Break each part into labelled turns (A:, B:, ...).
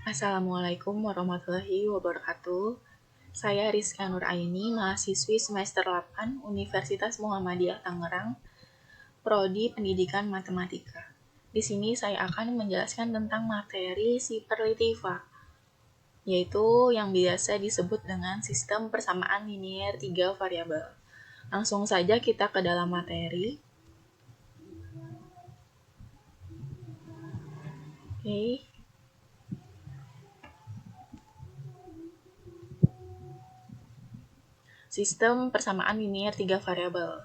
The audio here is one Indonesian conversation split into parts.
A: Assalamualaikum warahmatullahi wabarakatuh. Saya Rizka Nuraini, mahasiswi semester 8 Universitas Muhammadiyah Tangerang, Prodi Pendidikan Matematika. Di sini saya akan menjelaskan tentang materi superlativa, yaitu yang biasa disebut dengan sistem persamaan linier 3 variabel. Langsung saja kita ke dalam materi. Oke. Sistem persamaan linier 3 variabel.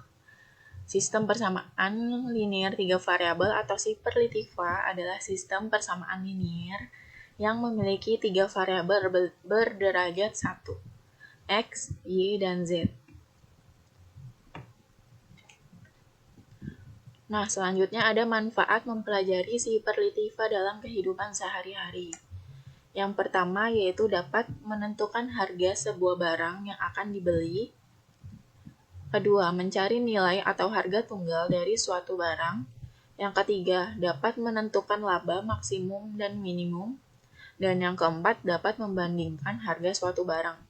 A: Sistem persamaan linier 3 variabel atau superlativa adalah sistem persamaan linier yang memiliki 3 variabel berderajat 1, X, Y, dan Z. Nah, selanjutnya ada manfaat mempelajari superlativa dalam kehidupan sehari-hari. Yang pertama yaitu dapat menentukan harga sebuah barang yang akan dibeli. Kedua, mencari nilai atau harga tunggal dari suatu barang. Yang ketiga, dapat menentukan laba maksimum dan minimum. Dan yang keempat, dapat membandingkan harga suatu barang.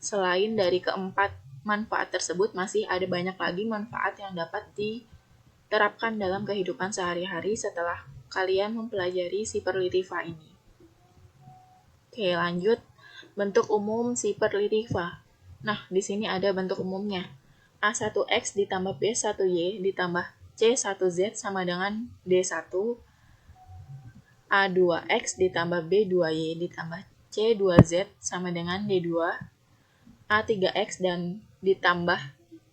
A: Selain dari keempat manfaat tersebut, masih ada banyak lagi manfaat yang dapat diterapkan dalam kehidupan sehari-hari setelah kalian mempelajari superlativa ini. Oke, lanjut. Bentuk umum superlativa. Nah, di sini ada bentuk umumnya. A1X ditambah B1Y ditambah C1Z sama dengan D1. A2X ditambah B2Y ditambah C2Z sama dengan D2. A3X dan ditambah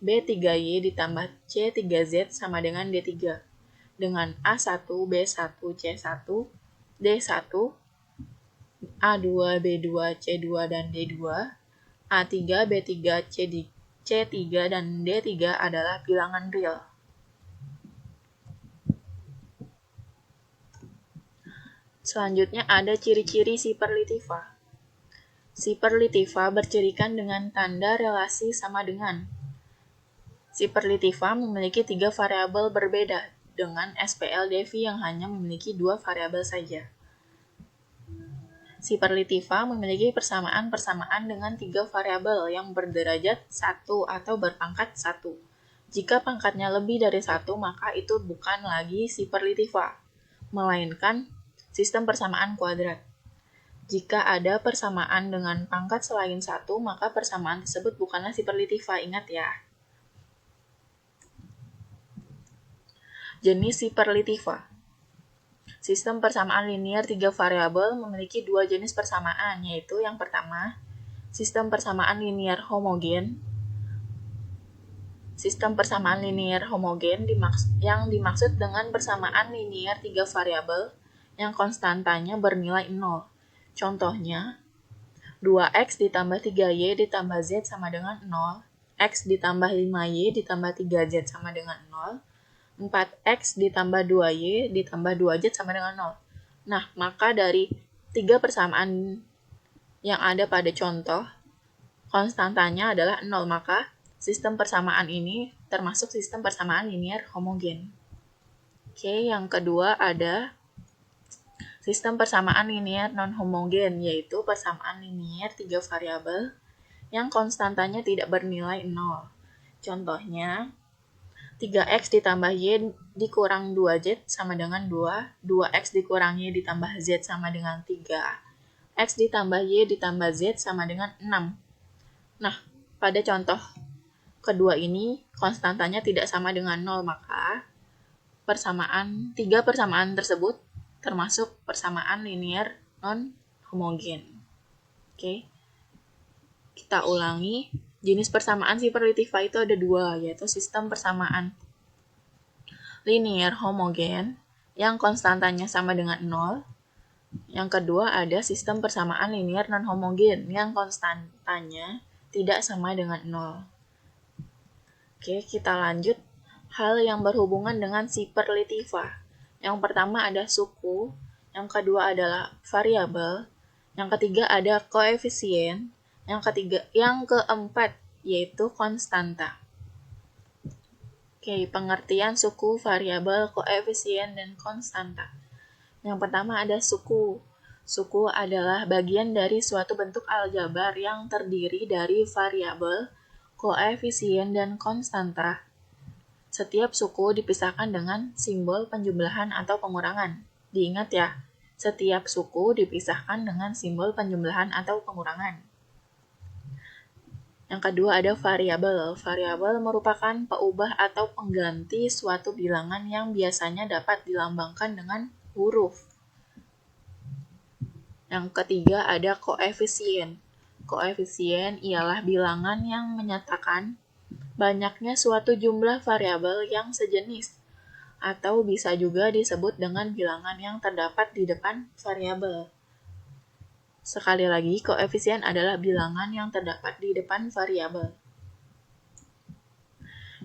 A: B3Y ditambah C3Z sama dengan D3. Dengan A1, B1, C1, D1, A2, B2, C2, dan D2. A3, B3, C3, dan D3 adalah bilangan real. Selanjutnya ada ciri-ciri superlativa. Superlativa bercirikan dengan tanda relasi sama dengan. Superlativa memiliki 3 variabel berbeda dengan SPLDV yang hanya memiliki 2 variabel saja. Superlativa memiliki persamaan-persamaan dengan 3 variabel yang berderajat 1 atau berpangkat 1. Jika pangkatnya lebih dari 1, maka itu bukan lagi superlativa, melainkan sistem persamaan kuadrat. Jika ada persamaan dengan pangkat selain 1, maka persamaan tersebut bukanlah superlativa, ingat ya. Jenis superlativa. Sistem persamaan linier 3 variabel memiliki 2 jenis persamaan, yaitu yang pertama, sistem persamaan linier homogen. Sistem persamaan linier homogen yang dimaksud dengan persamaan linier 3 variabel yang konstantanya bernilai 0. Contohnya, 2x ditambah 3y ditambah z sama dengan 0, x ditambah 5y ditambah 3z sama dengan 0, 4x ditambah 2y ditambah 2z sama dengan 0. Nah, maka dari 3 persamaan yang ada pada contoh, konstantanya adalah 0, maka sistem persamaan ini termasuk sistem persamaan linier homogen. Oke, yang kedua ada sistem persamaan linier non-homogen, yaitu persamaan linier 3 variabel yang konstantanya tidak bernilai 0. Contohnya, 3x ditambah y dikurang 2z sama dengan 2, 2x dikurang y ditambah z sama dengan 3, x ditambah y ditambah z sama dengan 6. Nah, pada contoh kedua ini, konstantanya tidak sama dengan 0, maka tiga persamaan tersebut termasuk persamaan linier non-homogen. Oke, kita ulangi. Jenis persamaan superlativa itu ada 2, yaitu sistem persamaan linier homogen yang konstantanya sama dengan 0. Yang kedua ada sistem persamaan linier non-homogen yang konstantanya tidak sama dengan 0. Oke, kita lanjut. Hal yang berhubungan dengan superlativa. Yang pertama ada suku, yang kedua adalah variabel, yang ketiga ada koefisien, yang keempat yaitu konstanta. Oke, pengertian suku, variabel, koefisien, dan konstanta. Yang pertama ada suku. Suku adalah bagian dari suatu bentuk aljabar yang terdiri dari variabel, koefisien, dan konstanta. Setiap suku dipisahkan dengan simbol penjumlahan atau pengurangan. Diingat ya, setiap suku dipisahkan dengan simbol penjumlahan atau pengurangan. Yang kedua ada variabel. Variabel merupakan peubah atau pengganti suatu bilangan yang biasanya dapat dilambangkan dengan huruf. Yang ketiga ada koefisien. Koefisien ialah bilangan yang menyatakan banyaknya suatu jumlah variabel yang sejenis, atau bisa juga disebut dengan bilangan yang terdapat di depan variabel. Sekali lagi, koefisien adalah bilangan yang terdapat di depan variabel.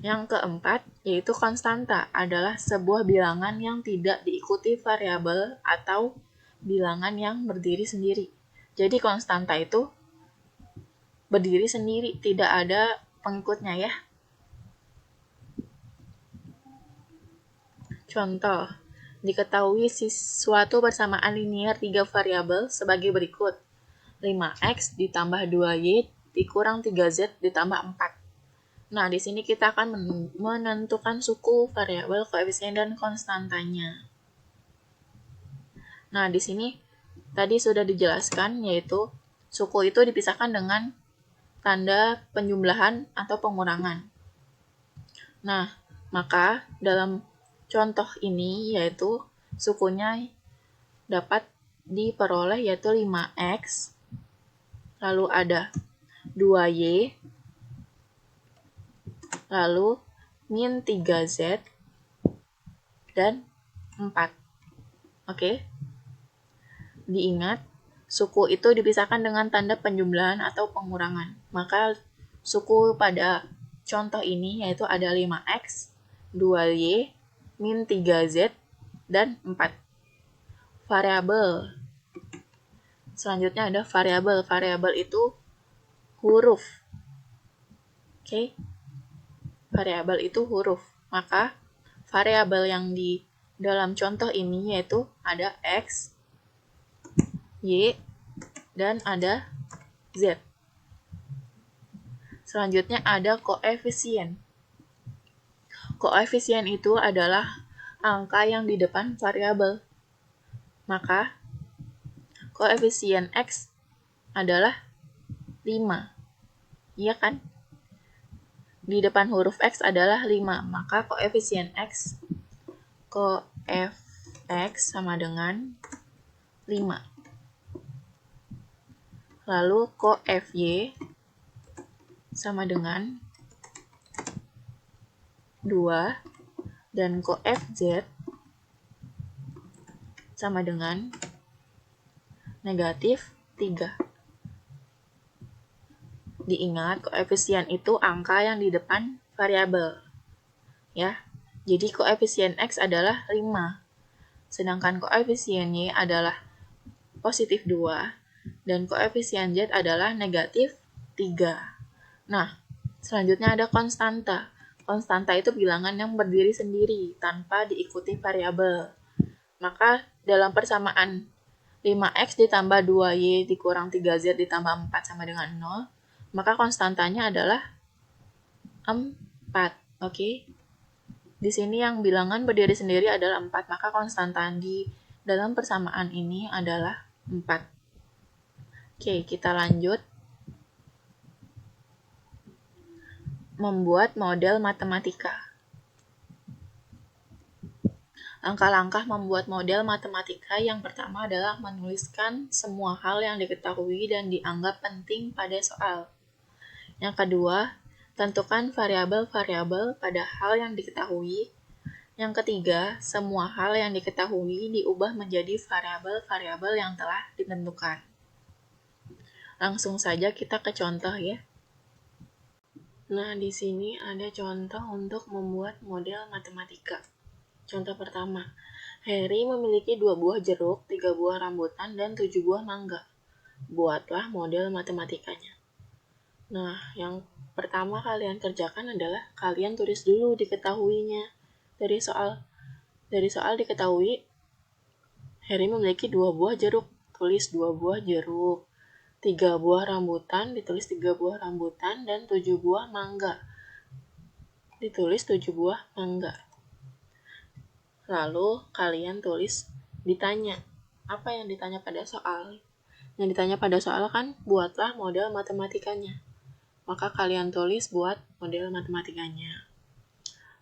A: Yang keempat, yaitu konstanta, adalah sebuah bilangan yang tidak diikuti variabel atau bilangan yang berdiri sendiri. Jadi konstanta itu berdiri sendiri, tidak ada pengikutnya ya. Contoh, diketahui suatu persamaan linear 3 variabel sebagai berikut. 5x ditambah 2y dikurang 3z ditambah 4. Nah, di sini kita akan menentukan suku, variabel, koefisien, dan konstantanya. Nah, di sini tadi sudah dijelaskan, yaitu suku itu dipisahkan dengan tanda penjumlahan atau pengurangan. Nah, maka dalam contoh ini yaitu sukunya dapat diperoleh yaitu 5x, lalu ada 2y, lalu min 3z, dan 4. Oke? Diingat, suku itu dipisahkan dengan tanda penjumlahan atau pengurangan. Maka suku pada contoh ini yaitu ada 5x, 2y, min 3z, dan 4. Variabel. Selanjutnya ada variabel. Variabel itu huruf. Oke? Variabel itu huruf. Maka variabel yang di dalam contoh ini yaitu ada x, y, dan ada z. Selanjutnya ada koefisien. Koefisien itu adalah angka yang di depan variabel. Maka koefisien x adalah 5. Iya kan? Di depan huruf x adalah 5. Maka koefisien x sama dengan 5. Lalu koefy sama dengan 2, dan koefz sama dengan negatif 3. Diingat, koefisien itu angka yang di depan variabel. Ya, jadi koefisien x adalah 5, sedangkan koefisien y adalah positif 2, dan koefisien z adalah negatif 3. Nah, selanjutnya ada konstanta. Konstanta itu bilangan yang berdiri sendiri tanpa diikuti variabel. Maka dalam persamaan 5x ditambah 2y dikurang 3z ditambah 4 sama dengan 0, maka konstantanya adalah 4. Oke? Di sini yang bilangan berdiri sendiri adalah 4, maka konstanta di dalam persamaan ini adalah 4. Oke, kita lanjut. Membuat model matematika. Langkah-langkah membuat model matematika yang pertama adalah menuliskan semua hal yang diketahui dan dianggap penting pada soal. Yang kedua, tentukan variabel-variabel pada hal yang diketahui. Yang ketiga, semua hal yang diketahui diubah menjadi variabel-variabel yang telah ditentukan. Langsung saja kita ke contoh ya. Nah, di sini ada contoh untuk membuat model matematika. Contoh pertama, Harry memiliki 2 buah jeruk, 3 buah rambutan, dan 7 buah mangga. Buatlah model matematikanya. Nah, yang pertama kalian kerjakan adalah kalian tulis dulu diketahuinya. Dari soal diketahui Harry memiliki 2 buah jeruk. ditulis 2 buah jeruk, 3 buah rambutan, ditulis 3 buah rambutan, dan 7 buah mangga, ditulis 7 buah mangga. Lalu kalian tulis ditanya. Apa yang ditanya pada soal? Yang ditanya pada soal kan buatlah model matematikanya. Maka kalian tulis buat model matematikanya.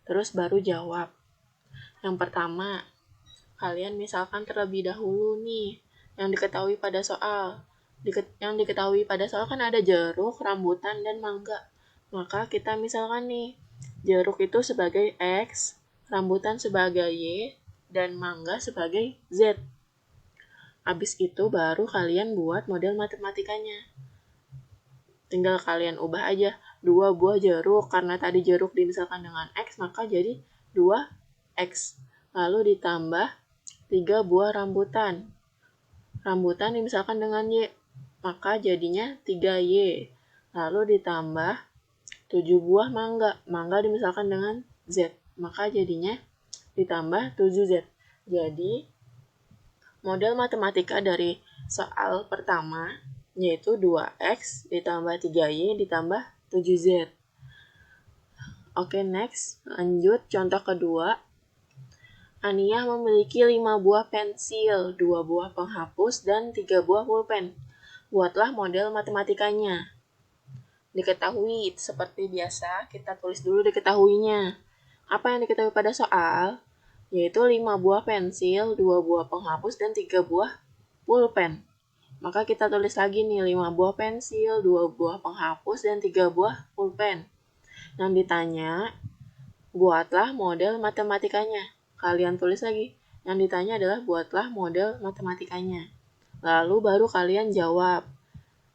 A: Terus baru jawab. Yang pertama, kalian misalkan terlebih dahulu nih yang diketahui pada soal. Yang diketahui pada soal kan ada jeruk, rambutan, dan mangga. Maka kita misalkan nih, jeruk itu sebagai X, rambutan sebagai Y, dan mangga sebagai Z. Habis itu baru kalian buat model matematikanya. Tinggal kalian ubah aja 2 buah jeruk, karena tadi jeruk dimisalkan dengan X, maka jadi 2X. Lalu ditambah 3 buah rambutan. Rambutan dimisalkan dengan Y, maka jadinya 3Y. Lalu ditambah 7 buah mangga. Mangga dimisalkan dengan Z, maka jadinya ditambah 7Z. Jadi, model matematika dari soal pertama yaitu 2X ditambah 3Y ditambah 7Z. Oke, next. Lanjut, contoh kedua. Ania memiliki 5 buah pensil, 2 buah penghapus, dan 3 buah pulpen. Buatlah model matematikanya. Diketahui, seperti biasa, kita tulis dulu diketahuinya. Apa yang diketahui pada soal? Yaitu 5 buah pensil, 2 buah penghapus, dan 3 buah pulpen. Maka kita tulis lagi nih 5 buah pensil, 2 buah penghapus, dan 3 buah pulpen. Yang ditanya, buatlah model matematikanya. Kalian tulis lagi. Yang ditanya adalah buatlah model matematikanya. Lalu baru kalian jawab.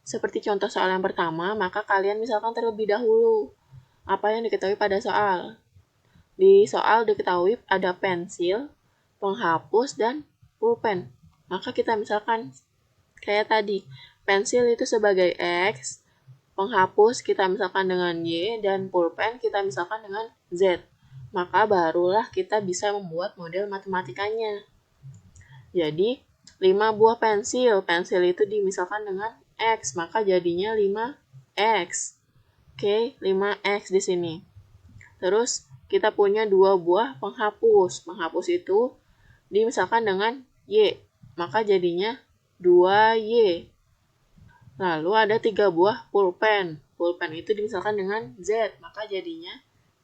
A: Seperti contoh soal yang pertama, maka kalian misalkan terlebih dahulu. Apa yang diketahui pada soal? Di soal diketahui ada pensil, penghapus, dan pulpen. Maka kita misalkan kayak tadi, pensil itu sebagai X, penghapus kita misalkan dengan Y, dan pulpen kita misalkan dengan Z. Maka barulah kita bisa membuat model matematikanya. Jadi, 5 buah pensil. Pensil itu dimisalkan dengan X, maka jadinya 5X. Oke, 5X di sini. Terus, kita punya 2 buah penghapus. Penghapus itu dimisalkan dengan Y, maka jadinya 2Y. Lalu ada 3 buah pulpen. Pulpen itu dimisalkan dengan Z, maka jadinya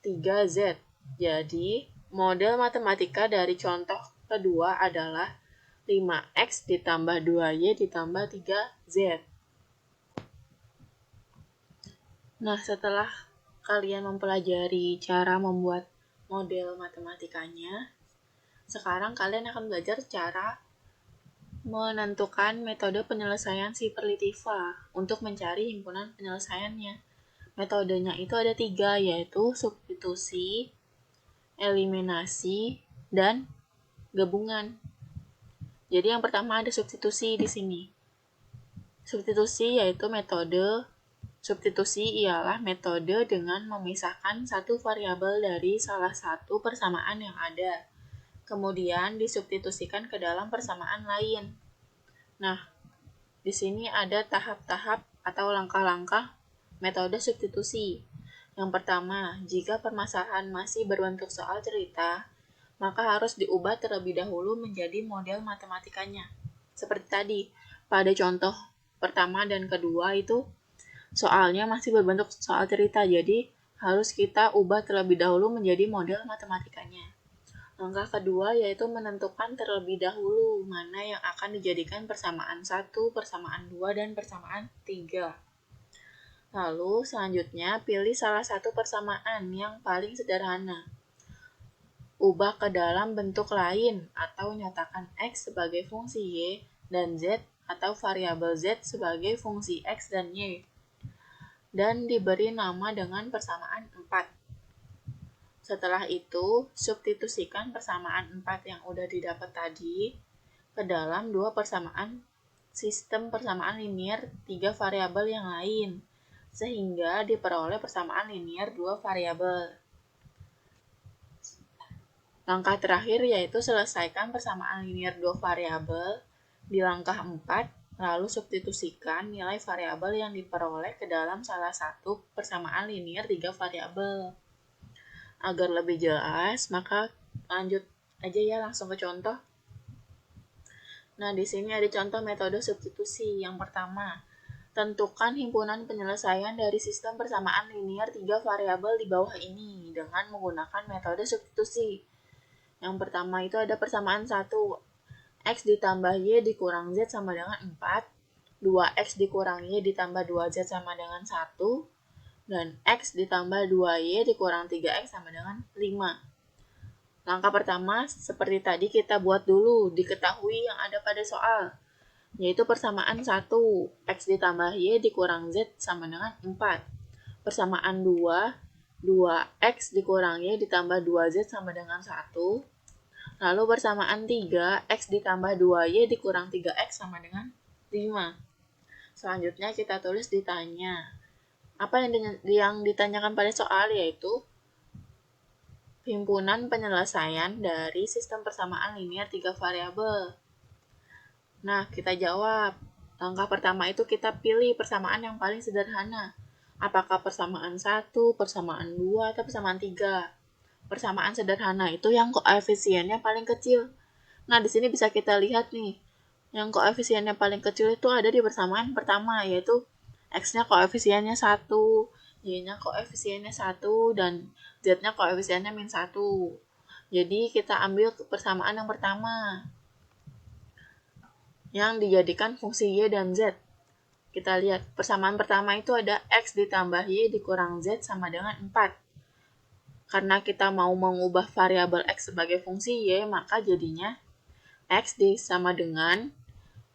A: 3Z. Jadi, model matematika dari contoh kedua adalah 5X ditambah 2Y ditambah 3Z. Nah, setelah kalian mempelajari cara membuat model matematikanya, sekarang kalian akan belajar cara menentukan metode penyelesaian Siperlitiva untuk mencari himpunan penyelesaiannya. Metodenya itu ada 3, yaitu substitusi, eliminasi, dan gabungan. Jadi yang pertama ada substitusi di sini. Substitusi yaitu metode substitusi ialah metode dengan memisahkan satu variabel dari salah satu persamaan yang ada, kemudian disubstitusikan ke dalam persamaan lain. Nah, di sini ada tahap-tahap atau langkah-langkah metode substitusi. Yang pertama, jika permasalahan masih berbentuk soal cerita, maka harus diubah terlebih dahulu menjadi model matematikanya. Seperti tadi, pada contoh pertama dan kedua itu soalnya masih berbentuk soal cerita, jadi harus kita ubah terlebih dahulu menjadi model matematikanya. Langkah kedua yaitu menentukan terlebih dahulu mana yang akan dijadikan persamaan 1, persamaan 2, dan persamaan 3. Lalu selanjutnya pilih salah satu persamaan yang paling sederhana. Ubah ke dalam bentuk lain atau nyatakan X sebagai fungsi Y dan Z atau variabel Z sebagai fungsi X dan Y. Dan diberi nama dengan persamaan 4. Setelah itu, substitusikan persamaan 4 yang udah didapat tadi ke dalam 2 persamaan sistem persamaan linier 3 variabel yang lain, sehingga diperoleh persamaan linier 2 variabel. Langkah terakhir yaitu selesaikan persamaan linier 2 variabel Di langkah 4, lalu substitusikan nilai variabel yang diperoleh ke dalam salah satu persamaan linear 3 variabel. Agar lebih jelas, maka lanjut aja ya langsung ke contoh. Nah, di sini ada contoh metode substitusi. Yang pertama, tentukan himpunan penyelesaian dari sistem persamaan linear 3 variabel di bawah ini dengan menggunakan metode substitusi. Yang pertama itu ada persamaan 1, X ditambah Y dikurang Z sama dengan 4, 2X dikurang Y ditambah 2Z sama dengan 1, dan X ditambah 2Y dikurang 3X sama dengan 5. Langkah pertama, seperti tadi kita buat dulu, diketahui yang ada pada soal, yaitu persamaan 1, X ditambah Y dikurang Z sama dengan 4. Persamaan 2, 2X dikurang Y ditambah 2Z sama dengan 1. Lalu persamaan 3, X ditambah 2Y dikurang 3X sama dengan 5. Selanjutnya kita tulis ditanya. Apa yang ditanyakan pada soal yaitu himpunan penyelesaian dari sistem persamaan linear 3 variabel. Nah, kita jawab. Langkah pertama itu kita pilih persamaan yang paling sederhana. Apakah persamaan 1, persamaan 2, atau persamaan 3? Persamaan sederhana itu yang koefisiennya paling kecil. Nah, di sini bisa kita lihat nih. Yang koefisiennya paling kecil itu ada di persamaan pertama, yaitu X-nya koefisiennya 1, Y-nya koefisiennya 1, dan Z-nya koefisiennya min 1. Jadi, kita ambil persamaan yang pertama, yang dijadikan fungsi Y dan Z. Kita lihat, persamaan pertama itu ada X ditambah Y dikurang Z sama dengan 4. Karena kita mau mengubah variabel X sebagai fungsi Y, maka jadinya X sama dengan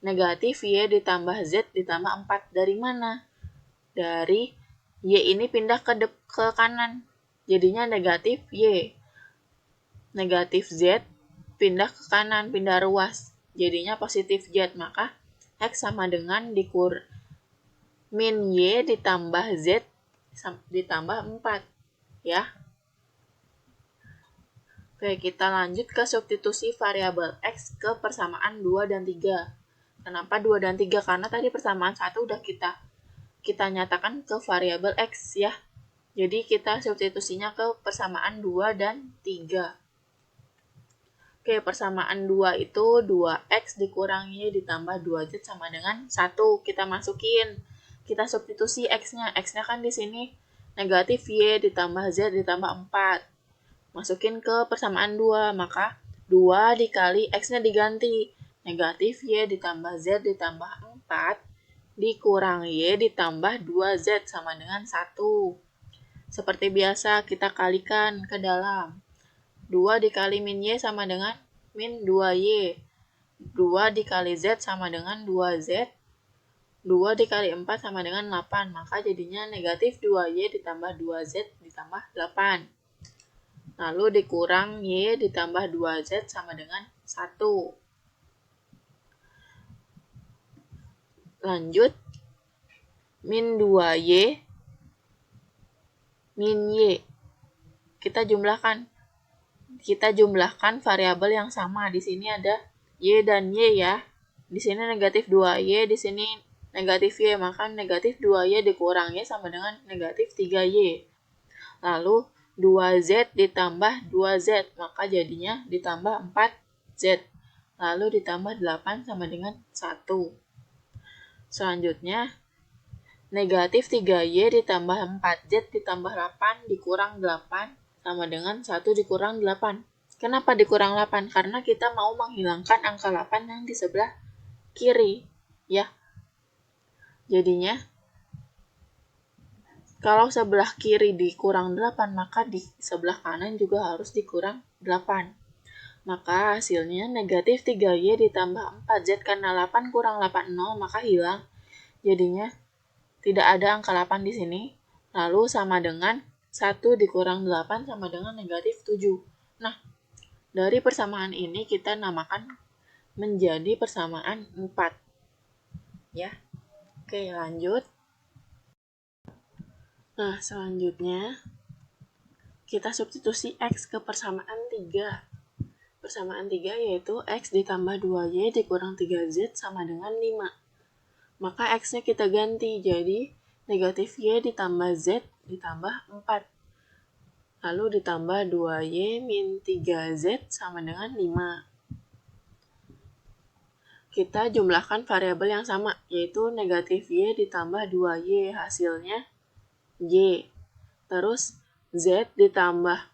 A: negatif Y ditambah Z ditambah 4. Dari mana? Dari Y ini pindah ke kanan. Jadinya negatif Y. Negatif Z pindah ke kanan, pindah ruas. Jadinya positif Z. Maka X sama dengan min Y ditambah Z ditambah 4. Ya. Oke, kita lanjut ke substitusi variabel X ke persamaan 2 dan 3. Kenapa 2 dan 3? Karena tadi persamaan 1 udah kita nyatakan ke variabel X ya. Jadi kita substitusinya ke persamaan 2 dan 3. Oke, persamaan 2 itu 2X dikurang Y ditambah 2Z sama dengan 1. Kita masukin. Kita substitusi X-nya. X-nya kan di sini negatif Y ditambah Z ditambah 4. Masukin ke persamaan 2, maka 2 dikali X-nya diganti. Negatif Y ditambah Z ditambah 4 dikurang Y ditambah 2Z sama dengan 1. Seperti biasa, kita kalikan ke dalam. 2 dikali min Y sama dengan min 2Y. 2 dikali Z sama dengan 2Z. 2 dikali 4 sama dengan 8. Maka jadinya negatif 2Y ditambah 2Z ditambah 8. Lalu dikurang Y ditambah 2Z sama dengan 1. Lanjut, min 2Y, min Y. Kita jumlahkan variabel yang sama. Di sini ada Y dan Y ya. Di sini negatif 2Y, di sini negatif Y. Maka negatif 2Y dikurang Y sama dengan negatif 3Y. Lalu 2Z ditambah 2Z, maka jadinya ditambah 4Z. Lalu ditambah 8 sama dengan 1. Selanjutnya, negatif 3Y ditambah 4Z ditambah 8 dikurang 8 sama dengan 1 dikurang 8. Kenapa dikurang 8? Karena kita mau menghilangkan angka 8 yang di sebelah kiri. Ya. Jadinya, kalau sebelah kiri dikurang 8, maka di sebelah kanan juga harus dikurang 8. Maka hasilnya negatif 3Y ditambah 4Z, karena 8 kurang 8, 0, maka hilang. Jadinya tidak ada angka 8 di sini. Lalu sama dengan 1 dikurang 8 sama dengan negatif 7. Nah, dari persamaan ini kita namakan menjadi persamaan 4. Ya. Oke, lanjut. Nah, selanjutnya kita substitusi X ke persamaan 3. Persamaan 3 yaitu X ditambah 2Y dikurang 3Z sama dengan 5. Maka X-nya kita ganti, jadi negatif Y ditambah Z ditambah 4. Lalu ditambah 2Y min 3Z sama dengan 5. Kita jumlahkan variabel yang sama, yaitu negatif Y ditambah 2Y, hasilnya Y. Terus Z ditambah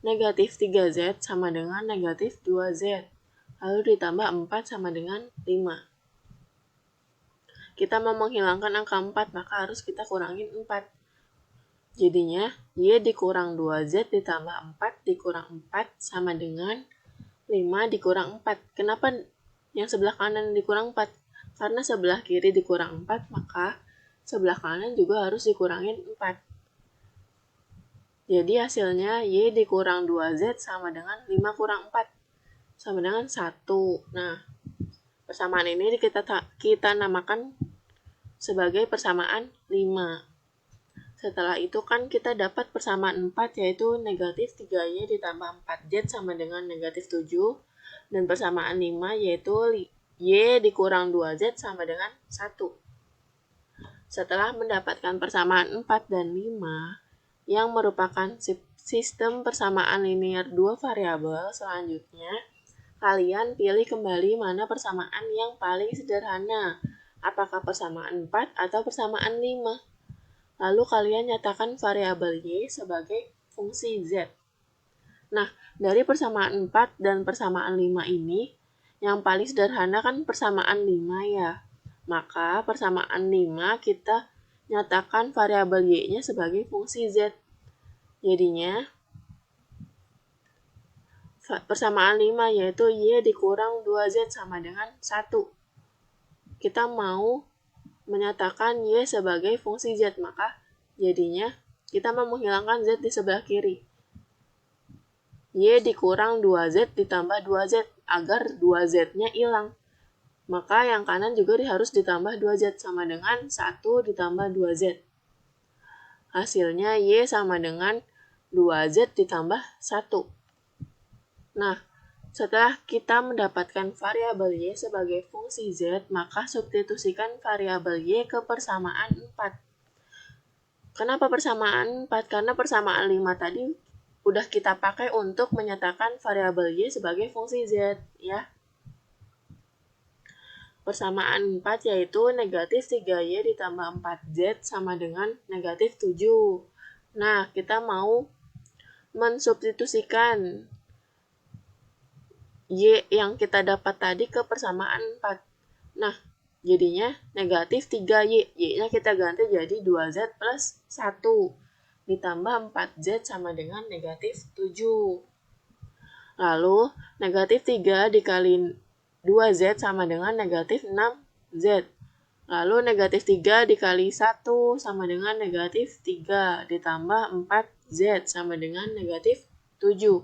A: negatif 3Z sama dengan negatif 2Z. Lalu ditambah 4 sama dengan 5. Kita mau menghilangkan angka 4, maka harus kita kurangin 4. Jadinya, Y dikurang 2Z ditambah 4 dikurang 4 sama dengan 5 dikurang 4. Kenapa yang sebelah kanan dikurang 4? Karena sebelah kiri dikurang 4, maka sebelah kanan juga harus dikurangin 4. Jadi hasilnya Y dikurang 2Z sama dengan 5 kurang 4. Sama dengan 1. Nah, persamaan ini kita namakan sebagai persamaan 5. Setelah itu kan kita dapat persamaan 4, yaitu negatif 3Y ditambah 4Z sama dengan negatif 7. Dan persamaan 5 yaitu Y dikurang 2Z sama dengan 1. Setelah mendapatkan persamaan 4 dan 5, yang merupakan sistem persamaan linear dua variabel, selanjutnya kalian pilih kembali mana persamaan yang paling sederhana, apakah persamaan 4 atau persamaan 5. Lalu kalian nyatakan variabel Y sebagai fungsi Z. Nah, dari persamaan 4 dan persamaan 5 ini, yang paling sederhana kan persamaan 5 ya. Maka persamaan 5 kita nyatakan variabel Y-nya sebagai fungsi Z. Jadinya, persamaan 5 yaitu Y dikurang 2Z sama dengan 1. Kita mau menyatakan Y sebagai fungsi Z, maka jadinya kita mau menghilangkan Z di sebelah kiri. Y dikurang 2Z ditambah 2Z agar 2Z-nya hilang. Maka yang kanan juga harus ditambah 2Z sama dengan 1 ditambah 2Z. Hasilnya Y sama dengan 2Z ditambah 1. Nah, setelah kita mendapatkan variabel Y sebagai fungsi Z, maka substitusikan variabel Y ke persamaan 4. Kenapa persamaan 4? Karena persamaan 5 tadi udah kita pakai untuk menyatakan variabel Y sebagai fungsi Z, ya. Persamaan 4 yaitu negatif 3Y ditambah 4Z sama dengan negatif 7. Nah, kita mau mensubstitusikan Y yang kita dapat tadi ke persamaan 4. Nah, jadinya negatif 3Y. Y-nya kita ganti jadi 2Z plus 1. Ditambah 4Z sama dengan negatif 7. Lalu, negatif 3 dikali 2Z sama dengan negatif 6Z. Lalu negatif 3 dikali 1 sama dengan negatif 3. Ditambah 4Z sama dengan negatif 7.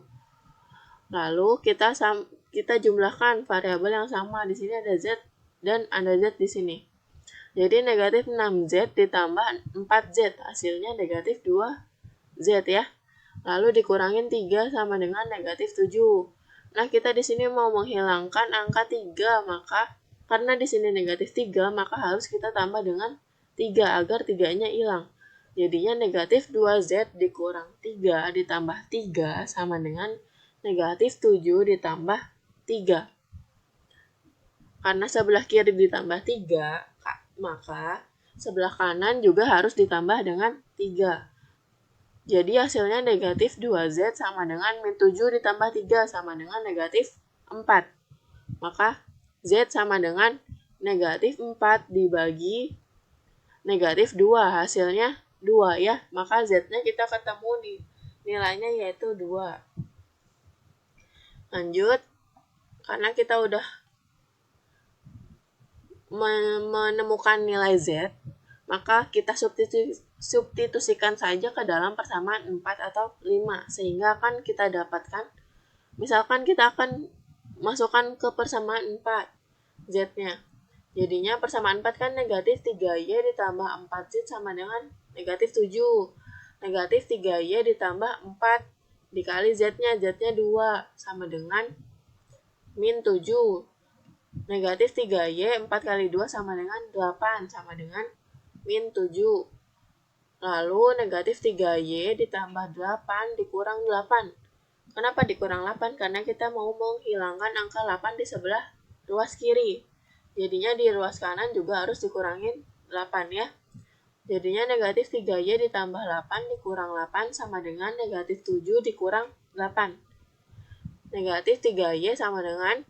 A: Lalu kita jumlahkan variabel yang sama. Di sini ada Z dan ada Z di sini. Jadi negatif 6Z ditambah 4Z. Hasilnya negatif 2Z ya. Lalu dikurangin 3 sama dengan negatif 7. Nah, kita di sini mau menghilangkan angka 3, maka karena di sini negatif 3, maka harus kita tambah dengan 3 agar 3-nya hilang. Jadinya negatif 2Z dikurang 3 ditambah 3 sama dengan negatif 7 ditambah 3. Karena sebelah kiri ditambah 3, maka sebelah kanan juga harus ditambah dengan 3. Jadi hasilnya negatif 2Z sama dengan min 7 ditambah 3 sama dengan negatif 4. Maka Z sama dengan negatif 4 dibagi negatif 2. Hasilnya 2 ya. Maka Z-nya kita ketemu nih. Nilainya yaitu 2. Lanjut. Karena kita udah menemukan nilai Z, maka kita substitusikan saja ke dalam persamaan 4 atau 5, sehingga akan kita dapatkan, misalkan kita akan masukkan ke persamaan 4 Z-nya. Jadinya persamaan 4 kan negatif 3Y ditambah 4Z sama dengan negatif 7. Negatif 3Y ditambah 4 dikali Z-nya 2 sama dengan min 7. Negatif 3Y 4 kali 2 sama dengan 8, sama dengan min 7. Lalu negatif 3Y ditambah 8 dikurang 8. Kenapa dikurang 8? Karena kita mau menghilangkan angka 8 di sebelah ruas kiri. Jadinya di ruas kanan juga harus dikurangin 8 ya. Jadinya negatif 3Y ditambah 8 dikurang 8 sama dengan negatif 7 dikurang 8. Negatif 3Y sama dengan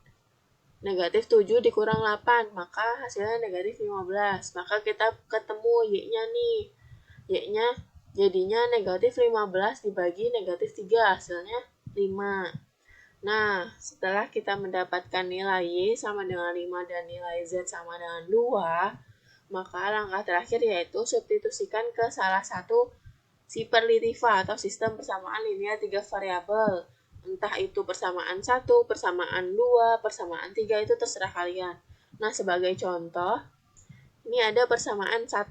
A: negatif 7 dikurang 8, maka hasilnya negatif 15. Maka kita ketemu Y-nya nih. Y-nya jadinya negatif 15 dibagi negatif 3, hasilnya 5. Nah, setelah kita mendapatkan nilai Y sama dengan 5 dan nilai Z sama dengan 2, maka langkah terakhir yaitu substitusikan ke salah satu superlativa atau sistem persamaan linear 3 variabel. Entah itu persamaan 1, persamaan 2, persamaan 3, itu terserah kalian. Nah, sebagai contoh, ini ada persamaan 1.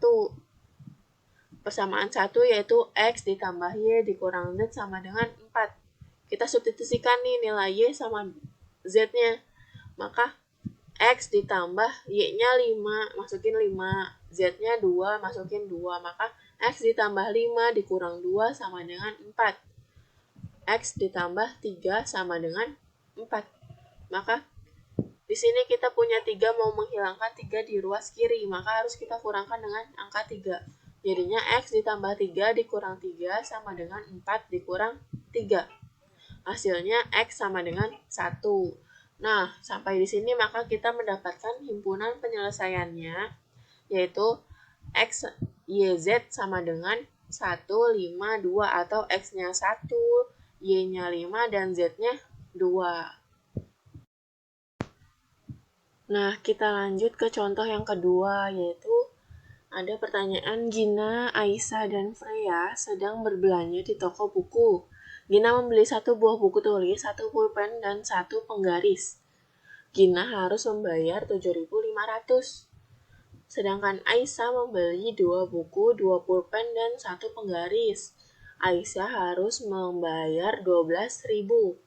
A: Persamaan 1 yaitu X ditambah Y dikurang Z sama dengan 4. Kita substitusikan nih nilai Y sama Z-nya. Maka X ditambah Y-nya 5, masukin 5. Z-nya 2, masukin 2. Maka X ditambah 5 dikurang 2 sama dengan 4. X ditambah 3 sama dengan 4. Maka di sini kita punya 3, mau menghilangkan 3 di ruas kiri, maka harus kita kurangkan dengan angka 3. Jadinya X ditambah 3 dikurang 3 sama dengan 4 dikurang 3. Hasilnya X sama dengan 1. Nah, sampai di sini maka kita mendapatkan himpunan penyelesaiannya, yaitu X, Y, Z sama dengan 1, 5, 2, atau X-nya 1, Y-nya 5, dan Z-nya 2. Nah, kita lanjut ke contoh yang kedua, yaitu ada pertanyaan Gina, Aisyah, dan Freya sedang berbelanja di toko buku. Gina membeli 1 buah buku tulis, 1 pulpen, dan 1 penggaris. Gina harus membayar 7.500. Sedangkan Aisyah membeli 2 buku, 2 pulpen, dan 1 penggaris. Aisyah harus membayar 12.000.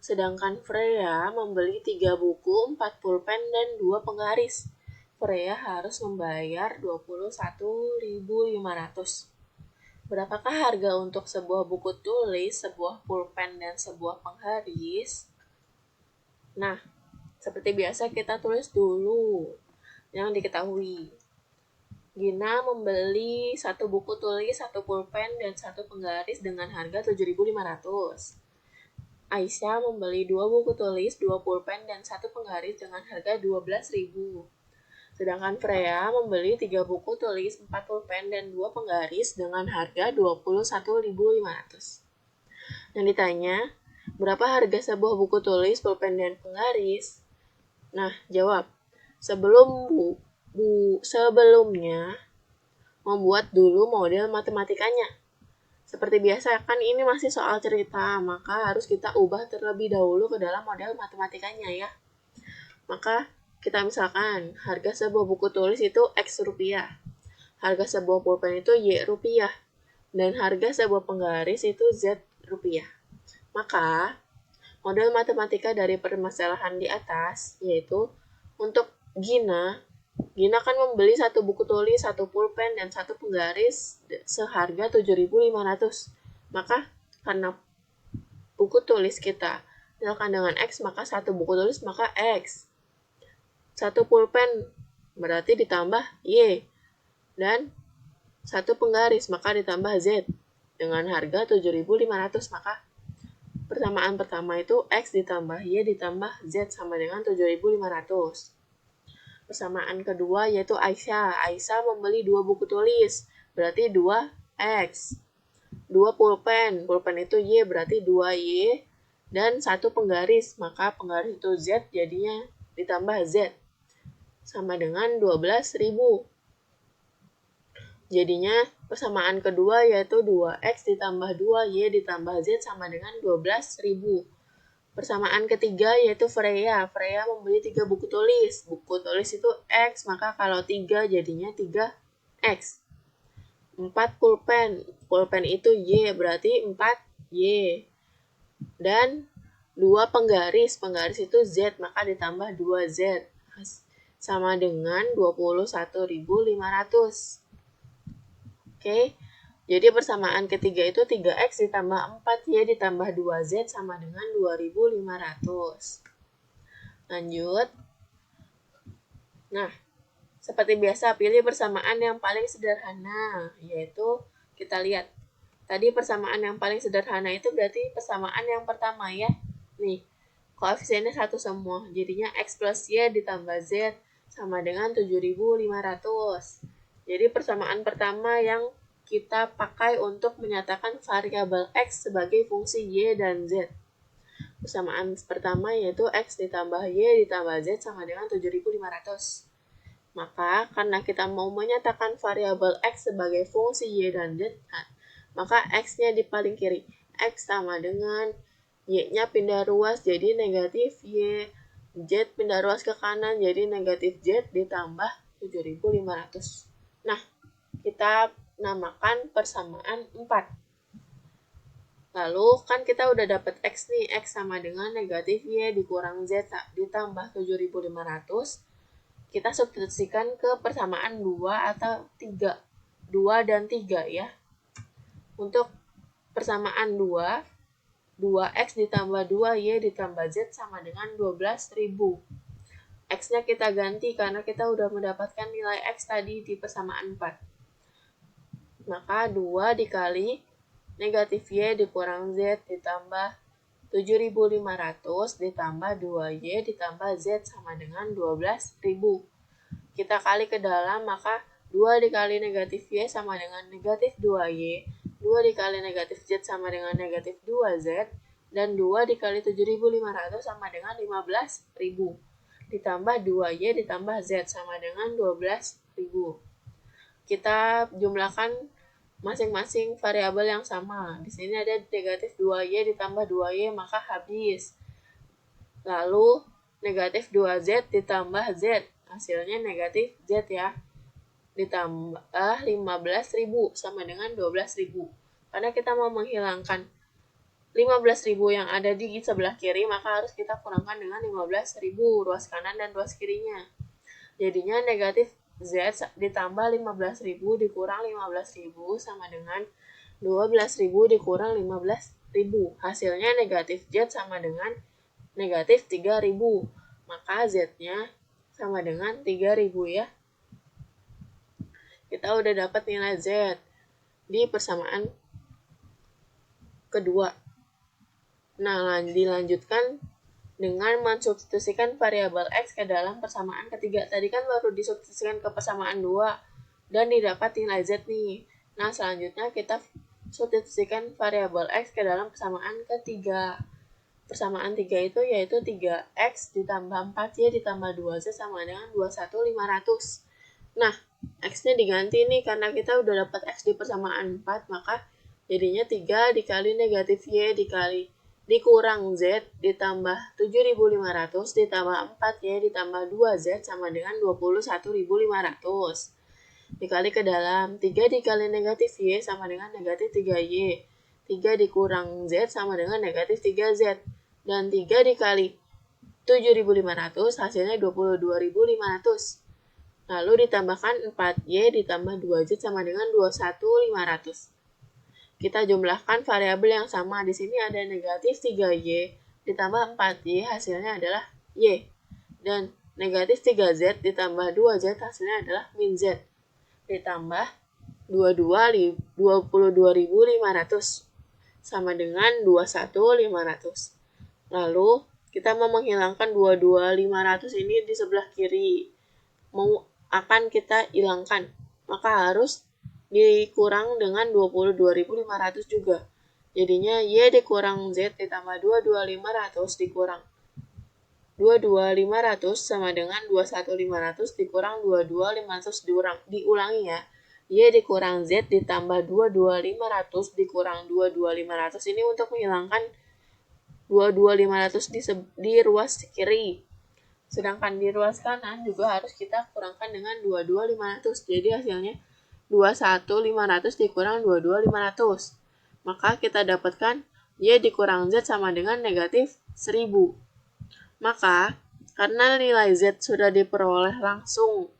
A: Sedangkan Freya membeli 3 buku, 4 pulpen, dan 2 penggaris. Freya harus membayar 21.500. Berapakah harga untuk sebuah buku tulis, sebuah pulpen, dan sebuah penggaris? Nah, seperti biasa kita tulis dulu yang diketahui. Gina membeli 1 buku tulis, 1 pulpen, dan 1 penggaris dengan harga 7.500. Aisyah membeli 2 buku tulis, 2 pulpen, dan 1 penggaris dengan harga 12.000. Sedangkan Freya membeli 3 buku tulis, 4 pulpen, dan 2 penggaris dengan harga 21.500. Yang ditanya, berapa harga sebuah buku tulis, pulpen, dan penggaris? Nah, jawab. Sebelumnya membuat dulu model matematikanya. Seperti biasa kan ini masih soal cerita, maka harus kita ubah terlebih dahulu ke dalam model matematikanya ya. Maka kita misalkan harga sebuah buku tulis itu X rupiah, harga sebuah pulpen itu Y rupiah, dan harga sebuah penggaris itu Z rupiah. Maka model matematika dari permasalahan di atas yaitu untuk Gina kan membeli 1 buku tulis, 1 pulpen, dan 1 penggaris seharga 7.500. Maka karena buku tulis kita misalkan dengan X, maka 1 buku tulis maka X. 1 pulpen berarti ditambah Y. Dan 1 penggaris maka ditambah Z. Dengan harga 7.500, maka persamaan pertama itu X ditambah Y ditambah Z sama dengan 7.500. Persamaan kedua yaitu Aisyah. Aisyah membeli 2 buku tulis, berarti 2X. 2 pulpen itu Y berarti 2Y. Dan 1 penggaris, maka penggaris itu Z jadinya ditambah Z. Sama dengan 12.000. Jadinya persamaan kedua yaitu 2X ditambah 2Y ditambah Z sama dengan 12.000. Persamaan ketiga yaitu Freya. Freya membeli 3 buku tulis. Buku tulis itu X, maka kalau 3 jadinya 3X. 4 pulpen. Pulpen itu Y, berarti 4Y. Dan 2 penggaris itu Z, maka ditambah 2Z. Sama dengan 21.500. Oke, jadi persamaan ketiga itu 3X ditambah 4Y ditambah 2Z sama dengan 2.500. Lanjut. Nah, seperti biasa pilih persamaan yang paling sederhana, yaitu kita lihat. Tadi persamaan yang paling sederhana itu berarti persamaan yang pertama ya. Nih, koefisiennya 1 semua. Jadinya X plus Y ditambah Z sama dengan 7.500. Jadi persamaan pertama yang kita pakai untuk menyatakan variabel X sebagai fungsi Y dan Z. Persamaan pertama yaitu X ditambah Y ditambah Z sama dengan 7.500. Maka karena kita mau menyatakan variabel X sebagai fungsi Y dan Z, maka X-nya di paling kiri. X sama dengan Y-nya pindah ruas jadi negatif Y. Z pindah ruas ke kanan jadi negatif Z ditambah 7.500. Nah, kita namakan persamaan 4. Lalu kan kita udah dapat X nih. X sama dengan negatif Y dikurang Z ditambah 7.500. Kita substitusikan ke persamaan 2 atau 3. 2 dan 3 ya. Untuk persamaan 2, 2X ditambah 2Y ditambah Z sama dengan 12.000. X-nya kita ganti karena kita udah mendapatkan nilai X tadi di persamaan 4. Maka 2 dikali negatif Y dikurang Z ditambah 7.500 ditambah 2Y ditambah Z sama dengan 12.000. Kita kali ke dalam, maka 2 dikali negatif Y sama dengan negatif 2Y. 2 dikali negatif Z sama dengan negatif 2Z. Dan 2 dikali 7.500 sama dengan 15.000. Ditambah 2Y ditambah Z sama dengan 12.000. Kita jumlahkan masing-masing variabel yang sama. Di sini ada negatif 2Y ditambah 2Y, maka habis. Lalu negatif 2Z ditambah Z. Hasilnya negatif Z ya. Ditambah 15.000 sama dengan 12.000. Karena kita mau menghilangkan 15.000 yang ada di sebelah kiri, maka harus kita kurangkan dengan 15.000 ruas kanan dan ruas kirinya. Jadinya negatif Z ditambah 15.000 dikurang 15.000 sama dengan 12.000 dikurang 15.000. Hasilnya negatif Z sama dengan negatif 3.000. Maka Z-nya sama dengan 3.000 ya. Kita udah dapat nilai Z di persamaan kedua. Nah, dilanjutkan dengan mensubstitusikan variabel X ke dalam persamaan ketiga. Tadi kan baru disubstitusikan ke persamaan 2 dan didapat nilai Z nih. Nah, selanjutnya kita substitusikan variabel X ke dalam persamaan ketiga. Persamaan 3 itu yaitu 3X ditambah 4Y ditambah 2Z sama dengan 21.500. Nah, X-nya diganti nih karena kita udah dapat X di persamaan 4, maka jadinya 3 dikali negatif Y dikurang Z ditambah 7.500 ditambah 4Y ditambah 2Z sama dengan 21.500. Dikali ke dalam, 3 dikali negatif Y sama dengan negatif 3Y. 3 dikurang Z sama dengan negatif 3Z. Dan 3 dikali 7.500 hasilnya 22.500. Lalu ditambahkan 4Y ditambah 2Z sama dengan 21.500. Kita jumlahkan variabel yang sama. Di sini ada negatif 3Y ditambah 4Y hasilnya adalah Y. Dan negatif 3Z ditambah 2Z hasilnya adalah min Z. Ditambah 22.500 sama dengan 21.500. Lalu kita mau menghilangkan 22.500 ini di sebelah kiri. Akan kita hilangkan, maka harus dikurang dengan 22.500 juga. Jadinya Y dikurang Z ditambah 22.500 dikurang 22.500 sama dengan 21.500 dikurang 22.500 diulangi ya. Y dikurang Z ditambah 22.500 dikurang 22.500 ini untuk menghilangkan 22.500 di ruas kiri. Sedangkan di ruas kanan juga harus kita kurangkan dengan 22.500. Jadi hasilnya 21.500 dikurang 22.500. Maka kita dapatkan Y dikurang Z sama dengan negatif 1000. Maka, karena nilai Z sudah diperoleh langsung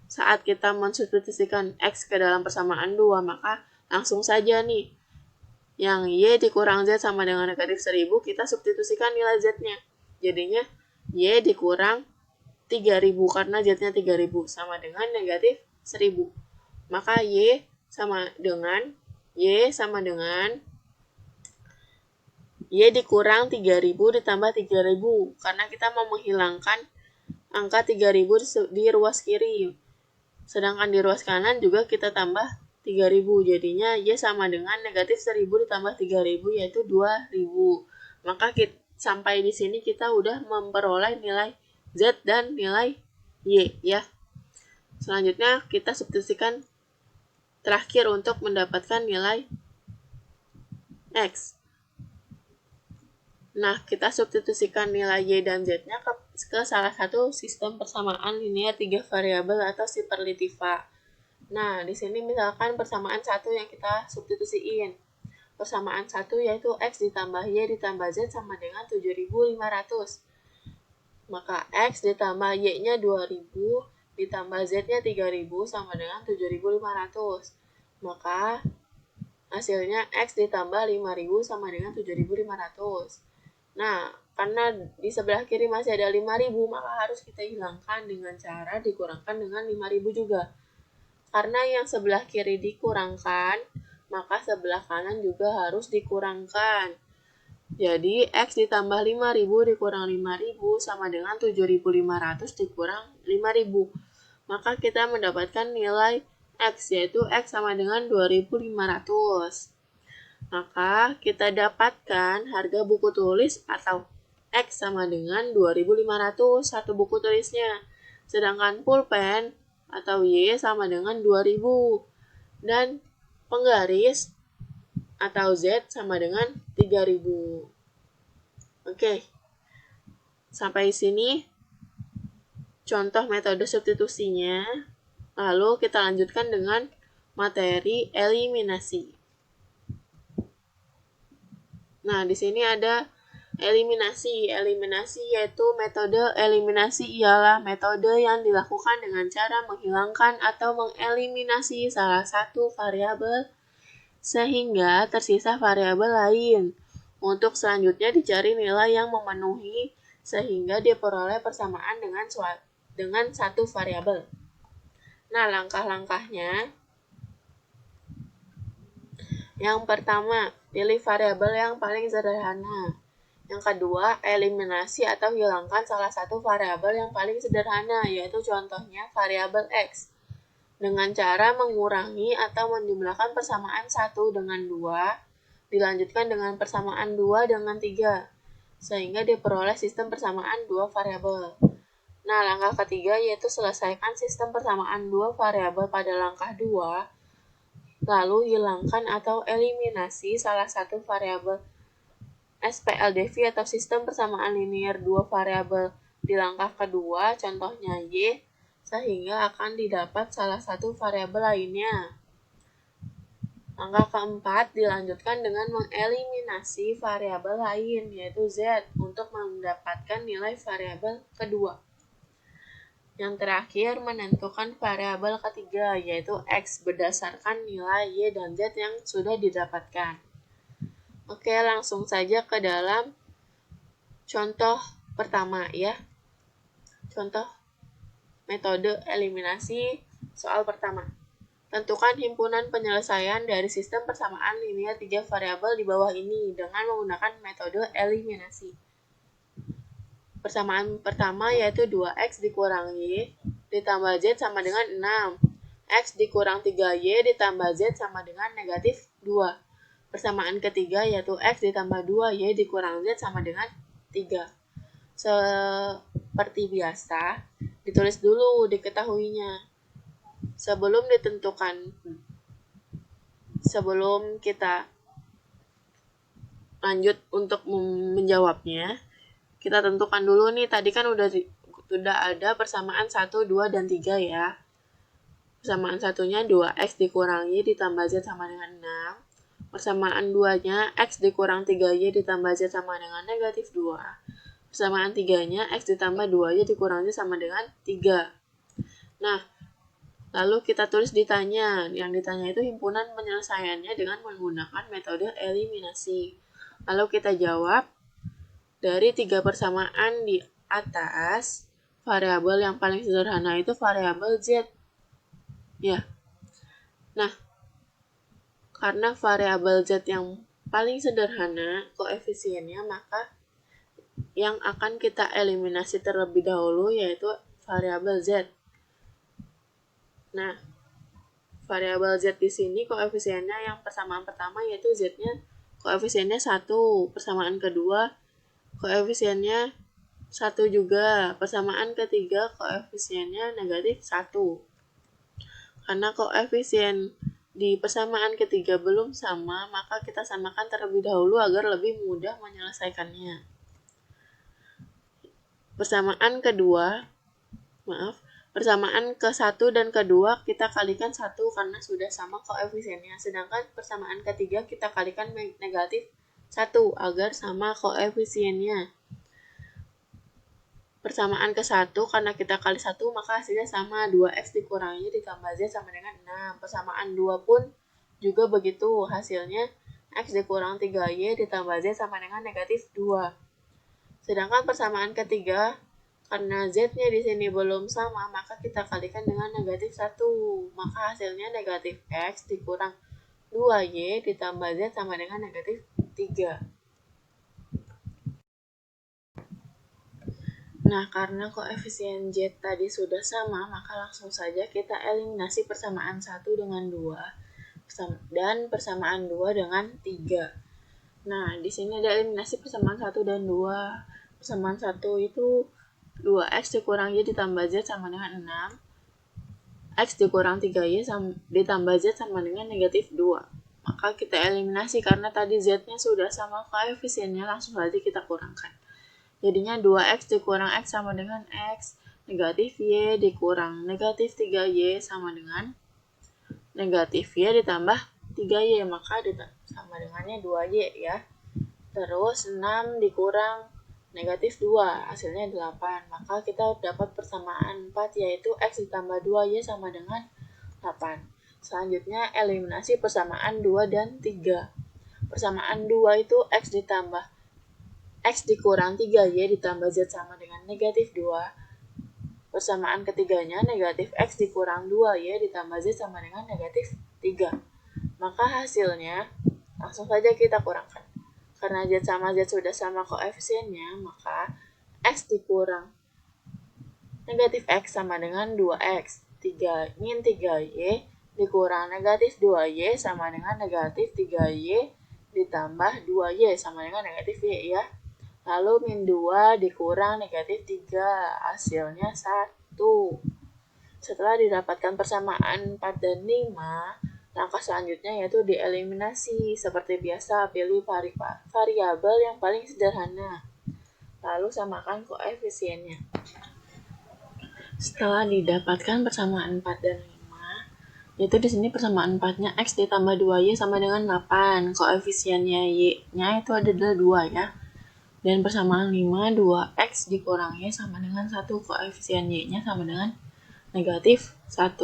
A: saat kita mensubstitusikan X ke dalam persamaan 2, maka langsung saja nih, yang Y dikurang Z sama dengan negatif 1000, kita substitusikan nilai Z-nya. Jadinya, Y dikurang 3000 karena Z-nya 3000 sama dengan negatif 1000. Maka Y sama dengan Y dikurang 3000 ditambah 3000 karena kita mau menghilangkan angka 3000 di ruas kiri. Sedangkan di ruas kanan juga kita tambah 3000. Jadinya Y sama dengan negatif 1000 ditambah 3000 yaitu 2000. Maka sampai di sini kita udah memperoleh nilai Z dan nilai Y ya. Selanjutnya kita substitusikan terakhir untuk mendapatkan nilai X. Nah, kita substitusikan nilai Y dan Z-nya ke salah satu sistem persamaan linear 3 variabel atau Superlittiva. Nah, di sini misalkan persamaan 1 yang kita substitusiin. Persamaan 1 yaitu X ditambah Y ditambah Z sama dengan 7500. Maka X ditambah Y-nya 2000 ditambah Z-nya 3000 sama dengan 7500. Maka hasilnya X ditambah 5000 sama dengan 7500. Nah, karena di sebelah kiri masih ada 5000, maka harus kita hilangkan dengan cara dikurangkan dengan 5000 juga. Karena yang sebelah kiri dikurangkan, maka sebelah kanan juga harus dikurangkan. Jadi, X ditambah 5000 dikurang 5000 sama dengan 7500 dikurang 5000. Maka kita mendapatkan nilai X, yaitu X sama dengan 2500. Maka kita dapatkan harga buku tulis atau X sama dengan 2500 satu buku tulisnya. Sedangkan pulpen atau Y sama dengan 2000. Dan penggaris atau Z sama dengan 3000. Oke. Sampai sini contoh metode substitusinya. Lalu kita lanjutkan dengan materi eliminasi. Nah, di sini ada eliminasi. Eliminasi yaitu metode eliminasi ialah metode yang dilakukan dengan cara menghilangkan atau mengeliminasi salah satu variabel sehingga tersisa variabel lain. Untuk selanjutnya dicari nilai yang memenuhi sehingga diperoleh persamaan dengan satu variabel. Nah, langkah-langkahnya. Yang pertama, pilih variabel yang paling sederhana. Yang kedua, eliminasi atau hilangkan salah satu variabel yang paling sederhana, yaitu contohnya variabel X. Dengan cara mengurangi atau menjumlahkan persamaan 1 dengan 2, dilanjutkan dengan persamaan 2 dengan 3, sehingga diperoleh sistem persamaan 2 variabel. Nah, langkah ketiga yaitu selesaikan sistem persamaan 2 variabel pada langkah 2, lalu hilangkan atau eliminasi salah satu variabel SPLDV atau sistem persamaan linear 2 variabel di langkah kedua, contohnya Y, sehingga akan didapat salah satu variabel lainnya. Langkah keempat dilanjutkan dengan mengeliminasi variabel lain, yaitu Z, untuk mendapatkan nilai variabel kedua. Yang terakhir, menentukan variabel ketiga, yaitu X, berdasarkan nilai Y dan Z yang sudah didapatkan. Oke, langsung saja ke dalam contoh pertama ya. Contoh metode eliminasi soal pertama. Tentukan himpunan penyelesaian dari sistem persamaan linear 3 variabel di bawah ini dengan menggunakan metode eliminasi. Persamaan pertama yaitu 2X dikurang Y ditambah Z sama dengan 6. X dikurang 3Y ditambah Z sama dengan negatif 2. Persamaan ketiga yaitu X ditambah 2Y dikurang Z sama dengan 3. Seperti biasa, ditulis dulu diketahuinya. Sebelum kita lanjut untuk menjawabnya, kita tentukan dulu nih, tadi kan udah ada persamaan 1, 2, dan 3 ya. Persamaan satunya 2X dikurang Y ditambah Z sama dengan 6. Persamaan 2-nya X dikurang 3Y ditambah Z sama dengan negatif 2. Persamaan 3-nya X ditambah 2Y dikurang Z sama dengan 3. Nah, lalu kita tulis ditanya. Yang ditanya itu himpunan penyelesaiannya dengan menggunakan metode eliminasi. Lalu kita jawab, dari 3 persamaan di atas, variabel yang paling sederhana itu variabel Z. Ya. Nah, karena variabel Z yang paling sederhana koefisiennya, maka yang akan kita eliminasi terlebih dahulu yaitu variabel Z. Nah, variabel Z di sini koefisiennya yang persamaan pertama yaitu Z-nya koefisiennya 1, persamaan kedua koefisiennya 1 juga, persamaan ketiga koefisiennya negatif 1. Karena koefisien di persamaan ketiga belum sama, maka kita samakan terlebih dahulu agar lebih mudah menyelesaikannya. Persamaan ke-1 dan ke-2 kita kalikan 1 karena sudah sama koefisiennya. Sedangkan persamaan ketiga kita kalikan negatif 1 agar sama koefisiennya. Persamaan ke-1 karena kita kali 1 maka hasilnya sama, 2x dikurangi ditambah z sama dengan 6. Persamaan 2 pun juga begitu, hasilnya x dikurang 3y ditambah z sama dengan negatif 2. Sedangkan persamaan ketiga karena z-nya di sini belum sama maka kita kalikan dengan negatif 1. Maka hasilnya negatif x dikurang 2y ditambah z sama dengan negatif 3. Nah, karena koefisien Z tadi sudah sama, maka langsung saja kita eliminasi persamaan 1 dengan 2 dan persamaan 2 dengan 3. Nah, di sini ada eliminasi persamaan 1 dan 2. Persamaan 1 itu 2x dikurang y ditambah z sama dengan 6. X dikurang 3y ditambah z sama dengan negatif 2. Maka kita eliminasi karena tadi z-nya sudah sama koefisiennya, langsung saja kita kurangkan. Jadinya 2x dikurang x sama dengan x, negatif y dikurang negatif 3y sama dengan negatif y ditambah 3y, maka sama dengannya 2y ya. Terus 6 dikurang negatif 2, hasilnya 8. Maka kita dapat persamaan 4 yaitu x ditambah 2y sama dengan 8. Selanjutnya eliminasi persamaan 2 dan 3. Persamaan 2 itu x ditambah x dikurang 3y ditambah z sama dengan negatif 2. Persamaan ketiganya negatif x dikurang 2y ditambah z sama dengan negatif 3. Maka hasilnya langsung saja kita kurangkan. Karena z sama z sudah sama koefisiennya, maka x dikurang negatif x sama dengan 2x. 3y dikurang negatif 2y sama dengan negatif 3y ditambah 2y sama dengan negatif y ya. Lalu min 2 dikurang negatif 3, hasilnya 1. Setelah didapatkan persamaan 4 dan 5, langkah selanjutnya yaitu dieliminasi. Seperti biasa, pilih variabel yang paling sederhana. Lalu samakan koefisiennya. Setelah didapatkan persamaan 4 dan 5, yaitu di sini persamaan 4-nya x ditambah 2y sama dengan 8. Koefisiennya y-nya itu adalah 2 ya. Dan persamaan 5, 2x dikurang y sama dengan 1, koefisien y-nya sama dengan negatif 1.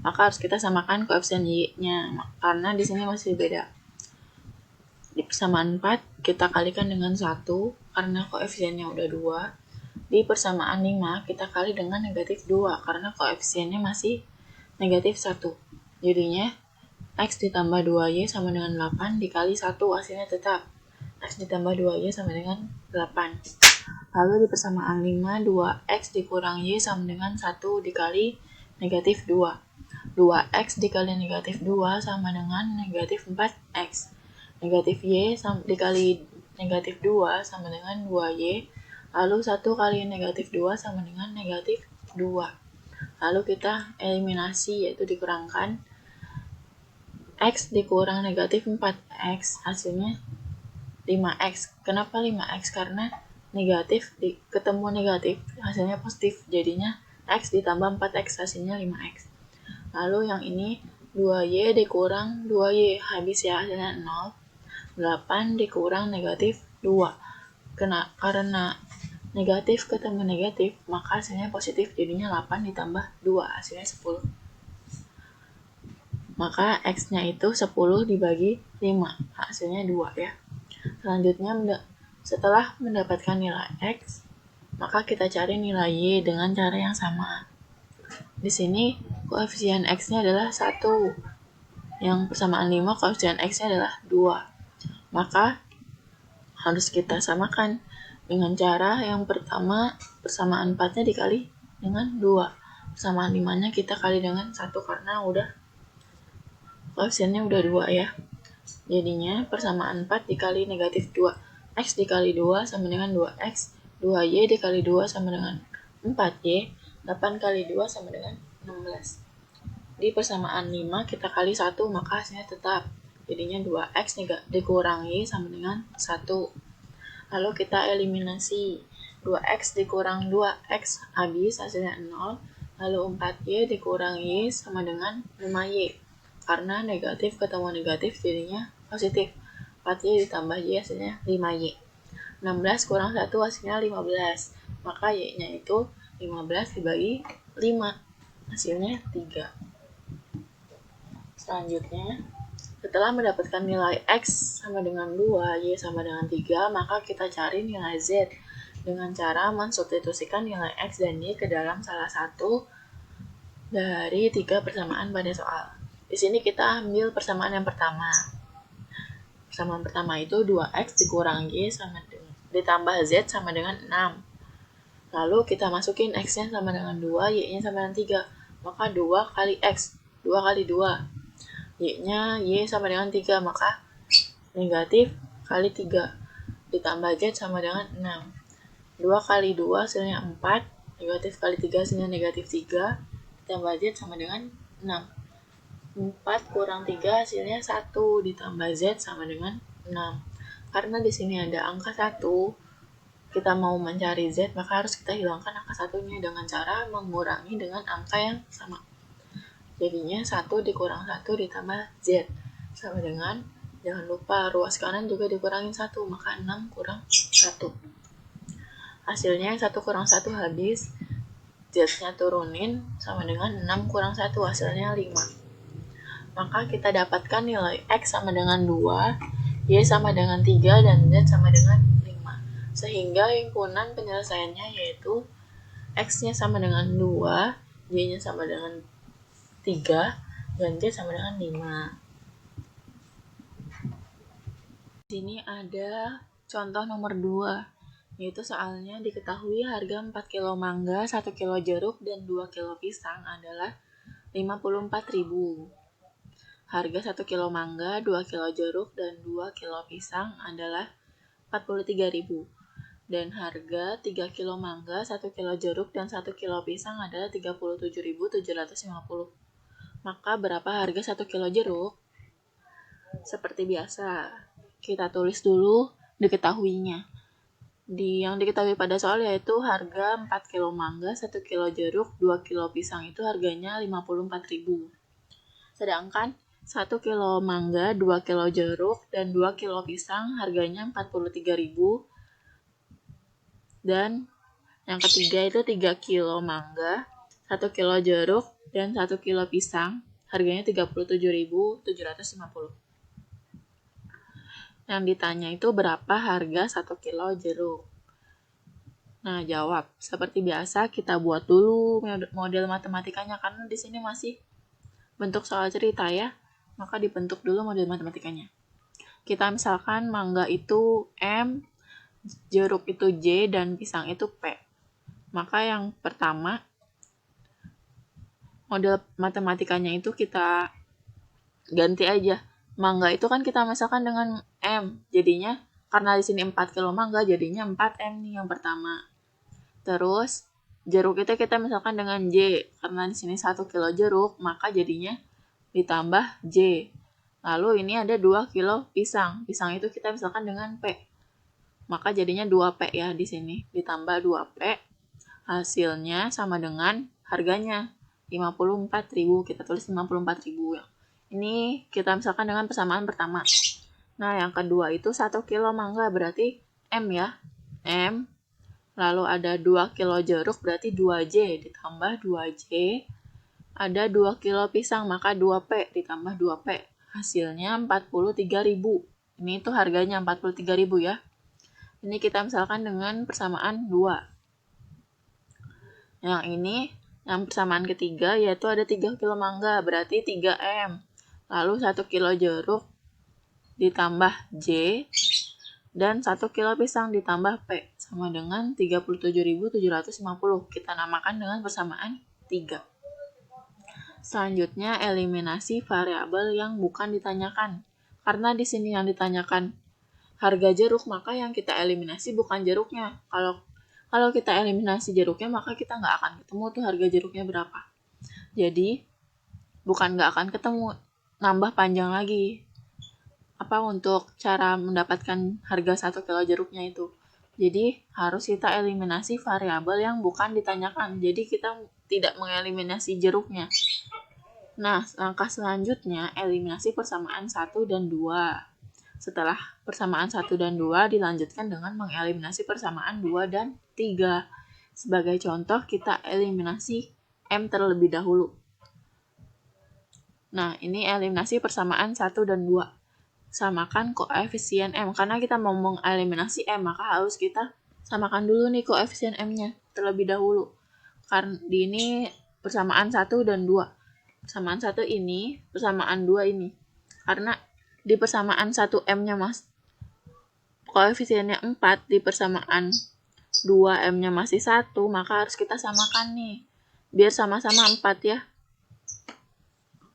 A: Maka harus kita samakan koefisien y-nya, karena di sini masih beda. Di persamaan 4, kita kalikan dengan 1, karena koefisiennya udah 2. Di persamaan 5, kita kali dengan negatif 2, karena koefisiennya masih negatif 1. Jadinya, x ditambah 2y sama dengan 8 dikali 1, hasilnya tetap x ditambah 2y sama dengan 8. Lalu di persamaan 5, 2x dikurang y sama dengan 1 dikali negatif 2. 2x dikali negatif 2 sama dengan negatif 4x. Negatif y dikali negatif 2 sama dengan 2y. Lalu 1 kali negatif 2 sama dengan negatif 2. Lalu kita eliminasi, yaitu dikurangkan x dikurang negatif 4x, hasilnya 5x. Kenapa 5x? Karena negatif ketemu negatif, hasilnya positif. Jadinya x ditambah 4x, hasilnya 5x. Lalu yang ini 2Y dikurang 2Y, habis ya hasilnya 0. 8 dikurang negatif 2. Karena negatif ketemu negatif, maka hasilnya positif, jadinya 8 ditambah 2, hasilnya 10. Maka X-nya itu 10 dibagi 5, hasilnya 2 ya. Selanjutnya, setelah mendapatkan nilai X, maka kita cari nilai Y dengan cara yang sama. Di sini koefisien X-nya adalah 1. Yang persamaan 5 koefisien X-nya adalah 2. Maka harus kita samakan dengan cara yang pertama, persamaan 4-nya dikali dengan 2. Persamaan 5-nya kita kali dengan 1 karena udah koefisiennya udah 2 ya. Jadinya persamaan 4 dikali negatif 2. X dikali 2 sama dengan 2X. 2Y dikali 2 sama dengan 4Y. 8 kali 2 sama dengan 16. Di persamaan 5 kita kali 1, maka hasilnya tetap. Jadinya 2X dikurangi sama dengan 1. Lalu kita eliminasi. 2X dikurang 2X habis hasilnya 0. Lalu 4Y dikurangi sama dengan 5Y. Karena negatif ketemu negatif jadinya positif. 4Y ditambah Y hasilnya 5Y. 16 kurang 1 hasilnya 15. Maka Y-nya itu 15 dibagi 5. Hasilnya 3. Selanjutnya, setelah mendapatkan nilai X sama dengan 2, Y sama dengan 3, maka kita cari nilai Z dengan cara mensubstitusikan nilai X dan Y ke dalam salah satu dari 3 persamaan pada soal. Di sini kita ambil persamaan yang pertama. Persamaan pertama itu 2X dikurang Y ditambah Z sama dengan 6. Lalu kita masukin X-nya sama dengan 2, Y-nya sama dengan 3. Maka 2 kali X, 2 kali 2. Y-nya Y sama dengan 3, maka negatif kali 3 ditambah Z sama dengan 6. 2 kali 2 hasilnya 4, negatif kali 3 hasilnya negatif 3, ditambah Z sama dengan 6. 4 kurang 3 hasilnya 1, ditambah Z sama dengan 6. Karena di sini ada angka 1, kita mau mencari Z, maka harus kita hilangkan angka 1-nya dengan cara mengurangi dengan angka yang sama. Jadinya 1 dikurang 1 ditambah Z sama dengan, jangan lupa ruas kanan juga dikurangin 1, maka 6 kurang 1. Hasilnya 1 kurang 1 habis, Z-nya turunin sama dengan 6 kurang 1, hasilnya 5. Maka kita dapatkan nilai X sama dengan 2, Y sama dengan 3, dan Z sama dengan 5. Sehingga himpunan penyelesaiannya yaitu X-nya sama dengan 2, Y-nya sama dengan 3, dan Z sama dengan 5. Di sini ada contoh nomor 2, yaitu soalnya diketahui harga 4 kilo mangga, 1 kilo jeruk, dan 2 kilo pisang adalah 54.000. Harga 1 kilo mangga, 2 kilo jeruk, dan 2 kilo pisang adalah 43.000. Dan harga 3 kilo mangga, 1 kilo jeruk, dan 1 kilo pisang adalah 37.750. Maka berapa harga 1 kilo jeruk? Seperti biasa, kita tulis dulu diketahuinya. Yang diketahui pada soal yaitu harga 4 kilo mangga, 1 kilo jeruk, 2 kilo pisang itu harganya 54.000. Sedangkan 1 kilo mangga, 2 kilo jeruk, dan 2 kilo pisang harganya 43.000. Dan yang ketiga itu 3 kilo mangga, 1 kilo jeruk, dan 1 kilo pisang harganya 37.750. Yang ditanya itu berapa harga 1 kilo jeruk. Nah, jawab. Seperti biasa kita buat dulu model matematikanya karena di sini masih bentuk soal cerita ya. Maka dibentuk dulu model matematikanya. Kita misalkan mangga itu M, jeruk itu J, dan pisang itu P. Maka yang pertama model matematikanya itu kita ganti aja. Mangga itu kan kita misalkan dengan M. Jadinya karena di sini 4 kilo mangga jadinya 4M nih yang pertama. Terus jeruk itu kita misalkan dengan J. Karena di sini 1 kilo jeruk, maka jadinya ditambah J. Lalu ini ada 2 kilo pisang. Pisang itu kita misalkan dengan P. Maka jadinya 2P ya di sini. Ditambah 2P. Hasilnya sama dengan harganya 54.000. Kita tulis 54.000 ya. Ini kita misalkan dengan persamaan pertama. Nah, yang kedua itu 1 kilo mangga berarti M ya. M. Lalu ada 2 kilo jeruk berarti 2J ditambah 2J. Ada 2 kilo pisang maka 2P ditambah 2P. Hasilnya 43.000. Ini tuh harganya 43.000 ya. Ini kita misalkan dengan persamaan 2. Yang ini, yang persamaan ketiga yaitu ada 3 kilo mangga berarti 3M. Lalu 1 kilo jeruk ditambah J dan 1 kilo pisang ditambah P sama dengan 37.750. Kita namakan dengan persamaan 3. Selanjutnya eliminasi variabel yang bukan ditanyakan. Karena di sini yang ditanyakan harga jeruk, maka yang kita eliminasi bukan jeruknya. Kalau kita eliminasi jeruknya, maka kita nggak akan ketemu tuh harga jeruknya berapa. Jadi bukan nggak akan ketemu, nambah panjang lagi. Untuk cara mendapatkan harga 1 kilo jeruknya itu. Jadi harus kita eliminasi variabel yang bukan ditanyakan. Jadi kita tidak mengeliminasi jeruknya. Nah, langkah selanjutnya eliminasi persamaan 1 dan 2. Setelah persamaan 1 dan 2 dilanjutkan dengan mengeliminasi persamaan 2 dan 3. Sebagai contoh kita eliminasi M terlebih dahulu. Nah, ini eliminasi persamaan 1 dan 2. Samakan koefisien M. Karena kita mau mengeliminasi M, maka harus kita samakan dulu nih koefisien M-nya terlebih dahulu. Karena di ini persamaan 1 dan 2. Persamaan 1 ini, persamaan 2 ini. Karena di persamaan 1 M-nya koefisiennya 4, di persamaan 2 M-nya masih 1, maka harus kita samakan nih. Biar sama-sama 4 ya.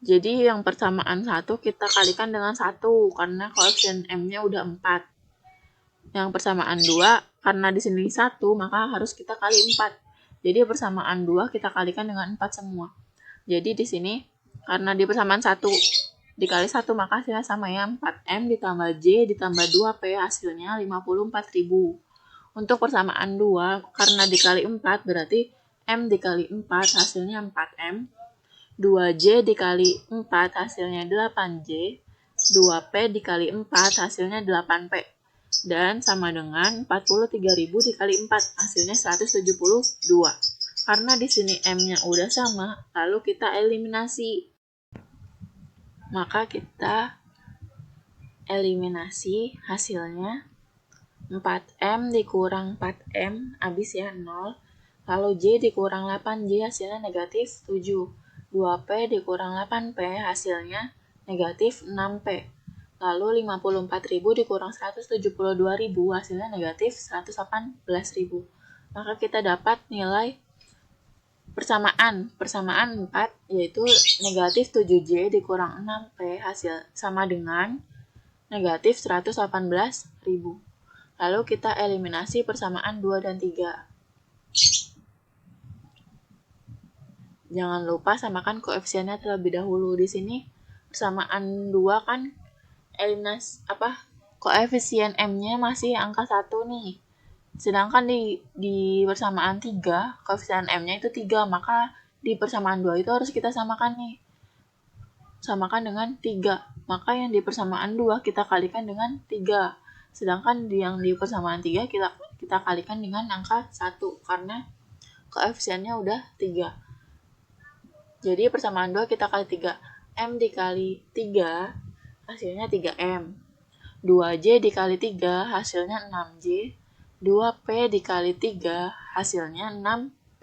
A: Jadi yang persamaan 1 kita kalikan dengan 1 karena koefisien M-nya udah 4. Yang persamaan 2 karena di sini 1 maka harus kita kali 4. Jadi persamaan 2 kita kalikan dengan 4 semua. Jadi di sini karena di persamaan 1 dikali 1 maka hasilnya sama ya, 4M ditambah J ditambah 2P hasilnya 54.000. Untuk persamaan 2 karena dikali 4 berarti M dikali 4 hasilnya 4M. 2J dikali 4 hasilnya 8J, 2P dikali 4 hasilnya 8P, dan sama dengan 43.000 dikali 4 hasilnya 172. Karena di sini M-nya udah sama, lalu kita eliminasi. Maka kita eliminasi hasilnya 4M dikurang 4M, habis ya 0, lalu J dikurang 8J hasilnya negatif 7. 2P dikurang 8P hasilnya negatif 6P. Lalu 54.000 dikurang 172.000 hasilnya negatif 118.000. Maka kita dapat nilai persamaan 4 yaitu negatif 7J dikurang 6P hasil sama dengan negatif 118.000. Lalu kita eliminasi persamaan 2 dan 3. Jangan lupa samakan koefisiennya terlebih dahulu. Di sini persamaan 2 kan koefisien M-nya masih angka 1 nih. Sedangkan di persamaan 3, koefisien M-nya itu 3, maka di persamaan 2 itu harus kita samakan nih. Samakan dengan 3. Maka yang di persamaan 2 kita kalikan dengan 3. Sedangkan yang di persamaan 3 kita kalikan dengan angka 1 karena koefisiennya udah 3. Jadi persamaan 2 kita kali 3. M dikali 3 hasilnya 3M. 2J dikali 3 hasilnya 6J. 2P dikali 3 hasilnya 6P.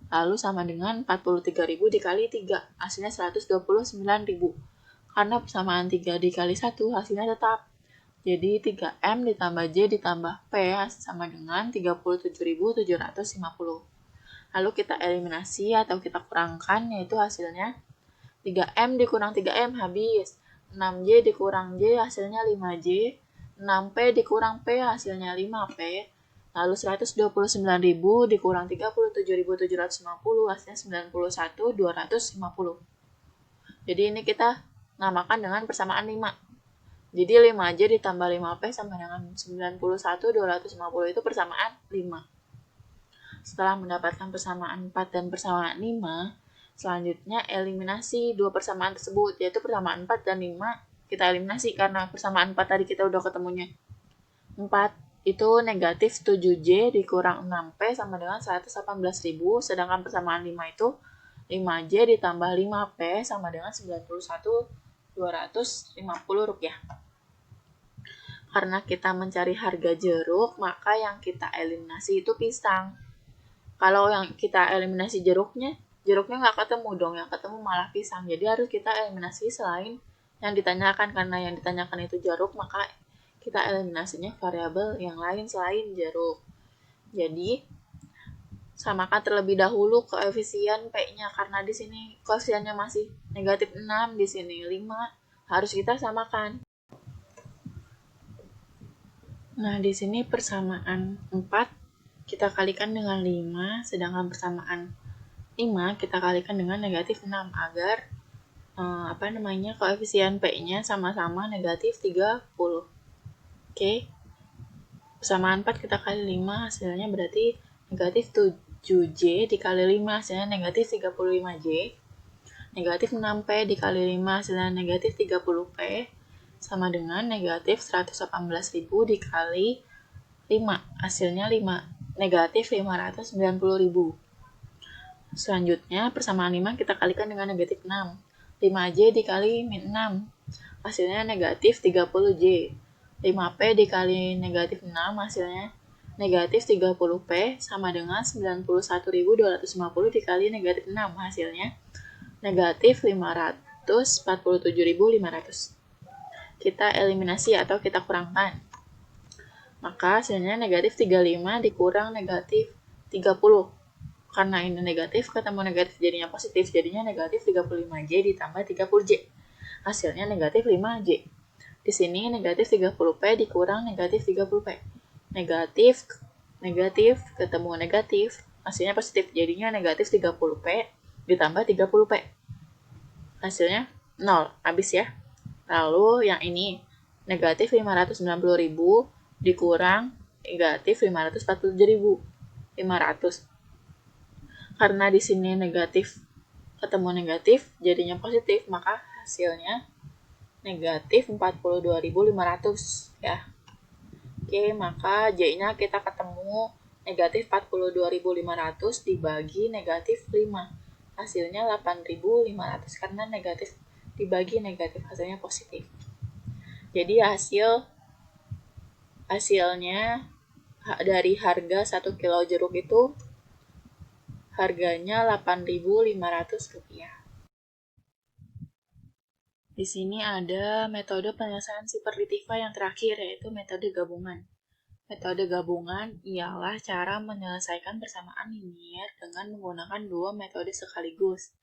A: Lalu sama dengan 43.000 dikali 3 hasilnya 129.000. Karena persamaan 3 dikali 1 hasilnya tetap. Jadi 3M ditambah J ditambah P sama dengan 37.750. Lalu kita eliminasi atau kita kurangkan, yaitu hasilnya 3M dikurang 3M habis. 6J dikurang J hasilnya 5J. 6P dikurang P hasilnya 5P. Lalu 129.000 dikurang 37.750 hasilnya 91.250. Jadi ini kita namakan dengan persamaan 5. Jadi 5J ditambah 5P sama dengan 91.250 itu persamaan 5. Setelah mendapatkan persamaan 4 dan persamaan 5, Selanjutnya eliminasi dua persamaan tersebut, yaitu persamaan 4 dan 5 kita eliminasi karena persamaan 4 tadi kita udah ketemunya. 4 itu negatif 7J dikurang 6P sama dengan 118.000, sedangkan persamaan 5 itu 5J ditambah 5P sama dengan 91.250 rupiah. Karena kita mencari harga jeruk, maka yang kita eliminasi itu pisang. Kalau yang kita eliminasi jeruknya nggak ketemu dong, yang ketemu malah pisang. Jadi harus kita eliminasi selain yang ditanyakan, karena yang ditanyakan itu jeruk, maka kita eliminasinya variabel yang lain selain jeruk. Jadi samakan terlebih dahulu koefisien P-nya, karena di sini koefisiennya masih negatif 6, di sini 5, harus kita samakan. Nah, di sini persamaan 4 kita kalikan dengan 5, sedangkan persamaan 5 kita kalikan dengan negatif 6 agar koefisien P-nya sama-sama negatif 30. Oke. Persamaan 4 kita kali 5 hasilnya berarti negatif 7J dikali 5 hasilnya negatif 35J. Negatif 6P dikali 5 hasilnya negatif 30P sama dengan negatif 118.000 dikali 5 hasilnya negatif 590.000. Selanjutnya, persamaan 5 kita kalikan dengan negatif 6. 5J dikali min 6, hasilnya negatif 30J. 5P dikali negatif 6, hasilnya negatif 30P, sama dengan 91.250 dikali negatif 6, hasilnya negatif 547.500. Kita eliminasi atau kita kurangkan. Maka hasilnya negatif 35 dikurang negatif 30. Karena ini negatif, ketemu negatif jadinya positif, jadinya negatif 35J ditambah 30J. Hasilnya negatif 5J. Di sini negatif 30P dikurang negatif 30P. Negatif, ketemu negatif, hasilnya positif, jadinya negatif 30P ditambah 30P. Hasilnya 0, habis ya. Lalu yang ini, negatif 590.000 dikurang negatif 547.500. Karena di sini negatif ketemu negatif jadinya positif, maka hasilnya negatif 42.500 ya. Oke, maka J-nya kita ketemu negatif 42.500 dibagi negatif 5. Hasilnya 8.500 karena negatif dibagi negatif hasilnya positif. Jadi hasilnya dari harga 1 kilo jeruk itu harganya Rp8.500. Di sini ada metode penyelesaian Siperditiva yang terakhir, yaitu metode gabungan. Metode gabungan ialah cara menyelesaikan persamaan linier dengan menggunakan dua metode sekaligus,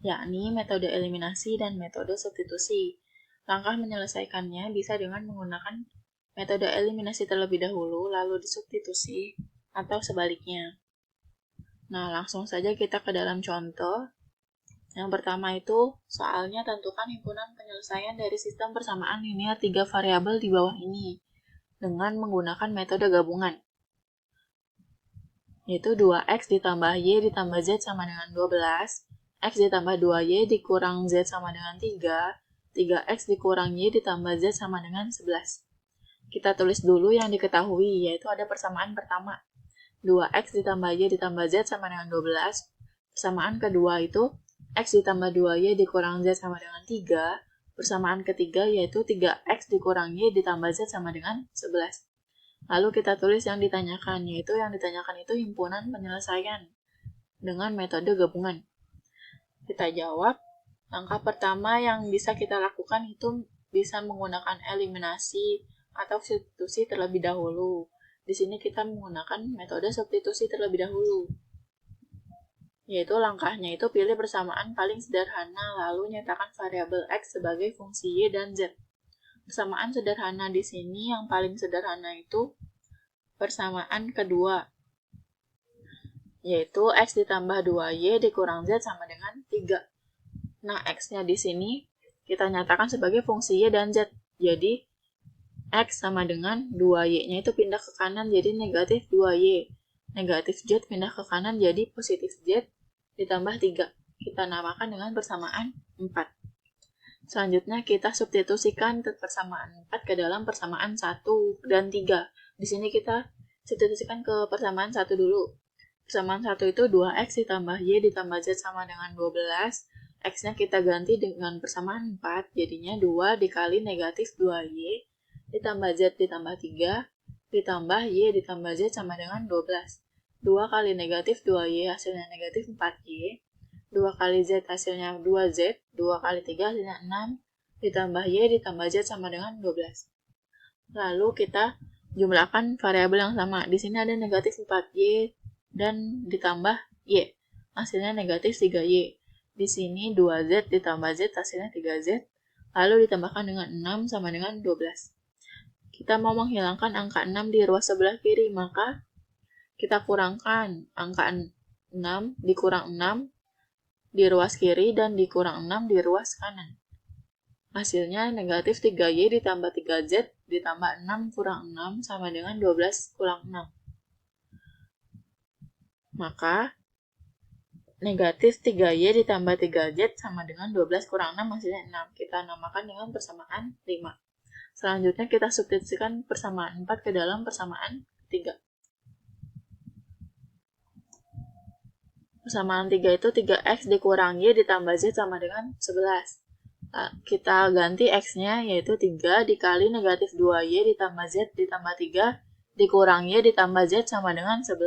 A: yakni metode eliminasi dan metode substitusi. Langkah menyelesaikannya bisa dengan menggunakan metode eliminasi terlebih dahulu, lalu disubstitusi, atau sebaliknya. Nah, langsung saja kita ke dalam contoh. Yang pertama itu, soalnya tentukan himpunan penyelesaian dari sistem persamaan linear 3 variabel di bawah ini dengan menggunakan metode gabungan, yaitu 2x ditambah y ditambah z sama dengan 12, x ditambah 2y dikurang z sama dengan 3, 3x dikurang y ditambah z sama dengan 11. Kita tulis dulu yang diketahui, yaitu ada persamaan pertama, 2x ditambah y ditambah z sama dengan 12. Persamaan kedua itu x ditambah 2y dikurang z sama dengan 3. Persamaan ketiga yaitu 3x dikurang y ditambah z sama dengan 11. Lalu kita tulis yang ditanyakan, yaitu yang ditanyakan itu himpunan penyelesaian dengan metode gabungan. Kita jawab, langkah pertama yang bisa kita lakukan itu bisa menggunakan eliminasi atau substitusi terlebih dahulu. Di sini kita menggunakan metode substitusi terlebih dahulu. Yaitu langkahnya itu pilih persamaan paling sederhana, lalu nyatakan variabel x sebagai fungsi y dan z. Persamaan sederhana di sini yang paling sederhana itu persamaan kedua, yaitu x ditambah 2y dikurang z sama dengan 3. Nah, x-nya di sini kita nyatakan sebagai fungsi y dan z. Jadi, x sama dengan 2y-nya itu pindah ke kanan jadi negatif 2y. Negatif z pindah ke kanan jadi positif z ditambah 3. kita namakan dengan persamaan 4. Selanjutnya kita substitusikan persamaan 4 ke dalam persamaan 1 dan 3. Di sini kita substitusikan ke persamaan 1 dulu. Persamaan 1 itu 2x ditambah y ditambah z sama dengan 12. X-nya kita ganti dengan persamaan 4, jadinya 2 dikali negatif 2y ditambah z ditambah 3 ditambah y ditambah z sama dengan 12. 2 kali negatif 2y hasilnya negatif 4y. 2 kali z hasilnya 2z. 2 kali 3 hasilnya 6. Ditambah y ditambah z sama dengan 12. Lalu kita jumlahkan variabel yang sama. Di sini ada negatif 4y dan ditambah y. Hasilnya negatif 3y. Di sini 2z ditambah z hasilnya 3z. Lalu ditambahkan dengan 6 sama dengan 12. Kita mau menghilangkan angka 6 di ruas sebelah kiri, maka kita kurangkan angka 6 dikurang 6 di ruas kiri dan dikurang 6 di ruas kanan. Hasilnya negatif 3y ditambah 3z ditambah 6 kurang 6 sama dengan 12 kurang 6. Maka negatif 3y ditambah 3z sama dengan 12 kurang 6 hasilnya 6. Kita namakan dengan persamaan 5. Selanjutnya kita substitusikan persamaan 4 ke dalam persamaan 3. Persamaan 3 itu 3x dikurang y ditambah z sama dengan 11. Kita ganti x-nya yaitu 3 dikali negatif 2y ditambah z ditambah 3 dikurang y ditambah z sama dengan 11.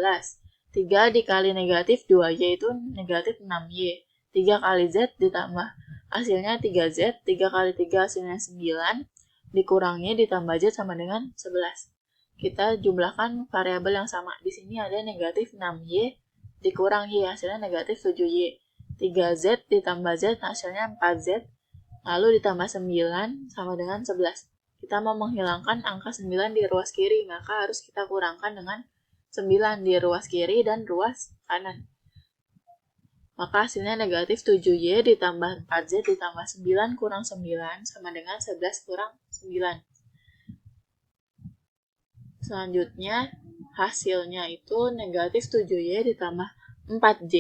A: 3 dikali negatif 2y itu negatif 6y. 3 kali z ditambah hasilnya 3z. 3 kali 3 hasilnya 9. Dikurang y ditambah z sama dengan 11. Kita jumlahkan variabel yang sama. Di sini ada negatif 6y dikurang y hasilnya negatif 7y. 3z ditambah z hasilnya 4z. Lalu ditambah 9 sama dengan 11. Kita mau menghilangkan angka 9 di ruas kiri, maka harus kita kurangkan dengan 9 di ruas kiri dan ruas kanan. Maka hasilnya negatif 7y ditambah 4z ditambah 9 kurang 9 sama dengan 11 kurang 9. Selanjutnya hasilnya itu negatif 7y ditambah 4z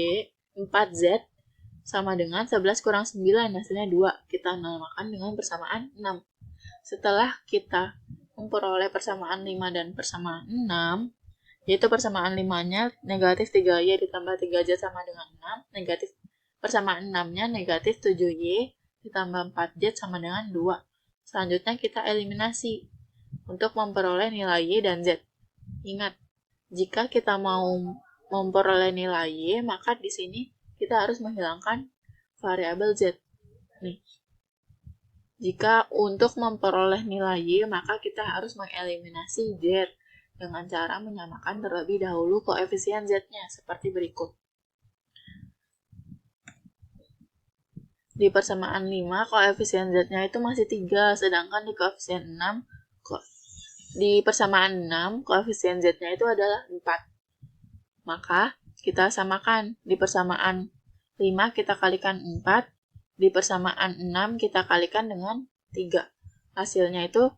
A: sama dengan 11 kurang 9, hasilnya 2. Kita namakan dengan persamaan 6. Setelah kita memperoleh persamaan 5 dan persamaan 6, yaitu persamaan 5-nya negatif 3y ditambah 3z sama dengan 6, negatif persamaan 6-nya negatif 7y ditambah 4z sama dengan 2. Selanjutnya kita eliminasi untuk memperoleh nilai y dan z. Ingat, jika kita mau memperoleh nilai y, maka di sini kita harus menghilangkan variabel z. Nih. Jika untuk memperoleh nilai y, maka kita harus mengeliminasi z dengan cara menyamakan terlebih dahulu koefisien z-nya seperti berikut. Di persamaan 5, koefisien z-nya itu masih 3, sedangkan di koefisien 6, di persamaan 6, koefisien z-nya itu adalah 4. Maka kita samakan. Di persamaan 5 kita kalikan 4, di persamaan 6 kita kalikan dengan 3. Hasilnya itu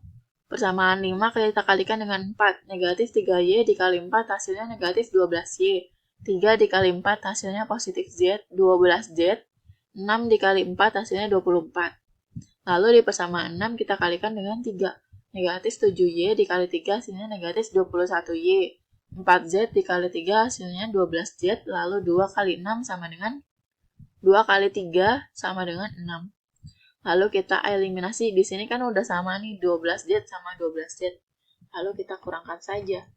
A: persamaan 5 kita kalikan dengan 4. Negatif 3y dikali 4 hasilnya negatif 12y. 3 dikali 4 hasilnya positif z, 12z. 6 dikali 4 hasilnya 24. Lalu di persamaan 6 kita kalikan dengan 3. Negatif 7y dikali 3 hasilnya negatif 21y. 4z dikali 3 hasilnya 12z. Lalu 2 kali 6 sama dengan 2 kali 3 sama dengan 6. Lalu kita eliminasi. Di sini kan udah sama nih, 12z sama 12z. Lalu kita kurangkan saja.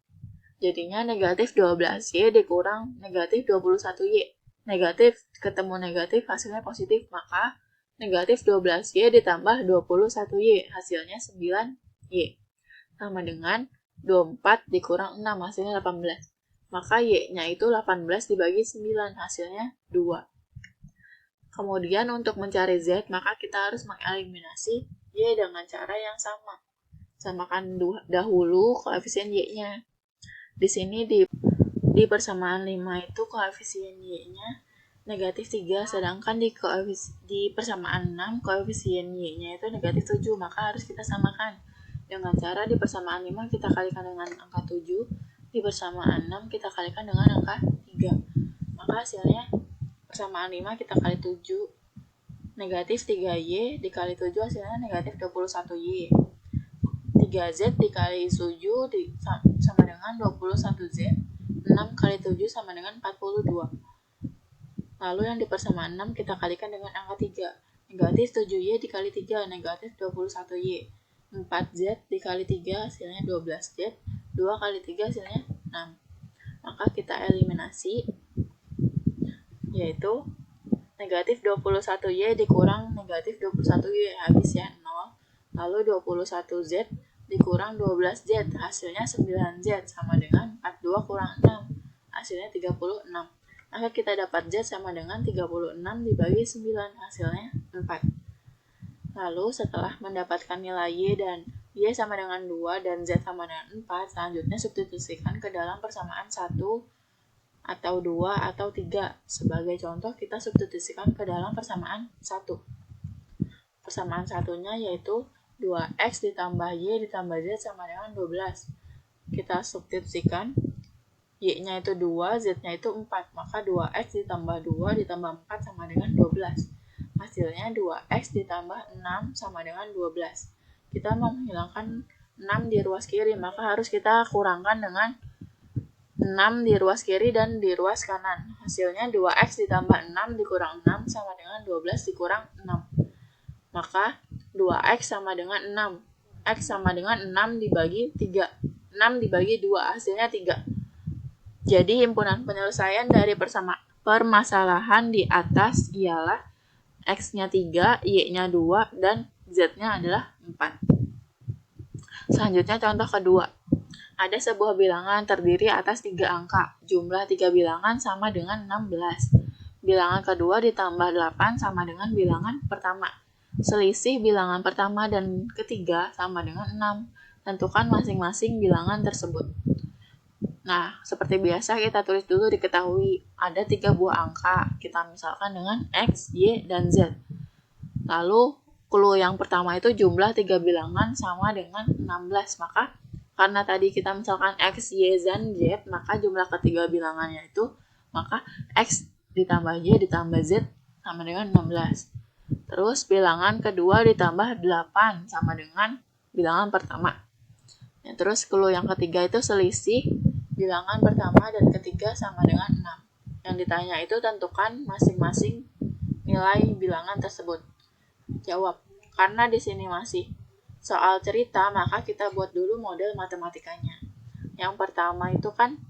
A: Jadinya negatif 12y dikurang negatif 21y. Negatif ketemu negatif hasilnya positif. Maka negatif 12y ditambah 21y hasilnya 9y. Sama dengan 24 dikurang 6 hasilnya 18. Maka y-nya itu 18 dibagi 9 hasilnya 2. Kemudian untuk mencari z, maka kita harus mengeliminasi y dengan cara yang sama. Samakan dahulu koefisien y-nya. Di sini di persamaan 5 itu koefisien y-nya negatif 3, sedangkan di persamaan 6 koefisien y-nya itu negatif 7, maka harus kita samakan. Dengan cara di persamaan 5 kita kalikan dengan angka 7, di persamaan 6 kita kalikan dengan angka 3. Maka hasilnya persamaan 5 kita kali 7. Negatif 3Y dikali 7 hasilnya negatif 21Y. 3Z dikali 7 sama dengan 21Z. 6 kali 7 sama dengan 42. Lalu yang di persamaan 6 kita kalikan dengan angka 3. Negatif 7Y dikali 3, negatif 21Y. 4Z dikali 3 hasilnya 12Z. 2 kali 3 hasilnya 6. Maka kita eliminasi, yaitu negatif 21Y dikurang negatif 21Y, habis ya 0. Lalu 21Z dikurang 12Z, hasilnya 9Z sama dengan 42 kurang 6, hasilnya 36. Maka kita dapat Z sama dengan 36 dibagi 9, hasilnya 4. Lalu setelah mendapatkan nilai Y dan Y sama dengan 2 dan Z sama dengan 4, selanjutnya substitusikan ke dalam persamaan 1 atau 2 atau 3. Sebagai contoh kita substitusikan ke dalam persamaan 1. Persamaan satunya yaitu 2X ditambah Y ditambah Z sama dengan 12. Kita substitusikan, Y-nya itu 2, Z-nya itu 4. Maka 2X ditambah 2 ditambah 4 sama dengan 12. Hasilnya 2X ditambah 6 sama dengan 12. Kita mau menghilangkan 6 di ruas kiri, maka harus kita kurangkan dengan 6 di ruas kiri dan di ruas kanan. Hasilnya 2X ditambah 6 dikurang 6 sama dengan 12 dikurang 6. Maka 2X sama dengan 6. X sama dengan 6 dibagi 3. 6 dibagi 2, hasilnya 3. Jadi himpunan penyelesaian dari permasalahan di atas ialah X-nya 3, Y-nya 2, dan Z-nya adalah 4. Selanjutnya contoh kedua. Ada sebuah bilangan terdiri atas 3 angka. Jumlah 3 bilangan sama dengan 16. Bilangan kedua ditambah 8 sama dengan bilangan pertama. Selisih bilangan pertama dan ketiga sama dengan 6. Tentukan masing-masing bilangan tersebut. Nah, seperti biasa kita tulis dulu diketahui ada 3 buah angka. Kita misalkan dengan X, Y, dan Z. Lalu, clue yang pertama itu jumlah 3 bilangan sama dengan 16. Maka, karena tadi kita misalkan X, Y, dan Z, maka jumlah ketiga bilangannya itu, maka X ditambah Y ditambah Z sama dengan 16. Terus, bilangan kedua ditambah 8 sama dengan bilangan pertama. Ya, terus, clue yang ketiga itu selisih bilangan pertama dan ketiga sama dengan 6. Yang ditanya itu tentukan masing-masing nilai bilangan tersebut. Jawab. Karena di sini masih soal cerita, maka kita buat dulu model matematikanya. Yang pertama itu kan,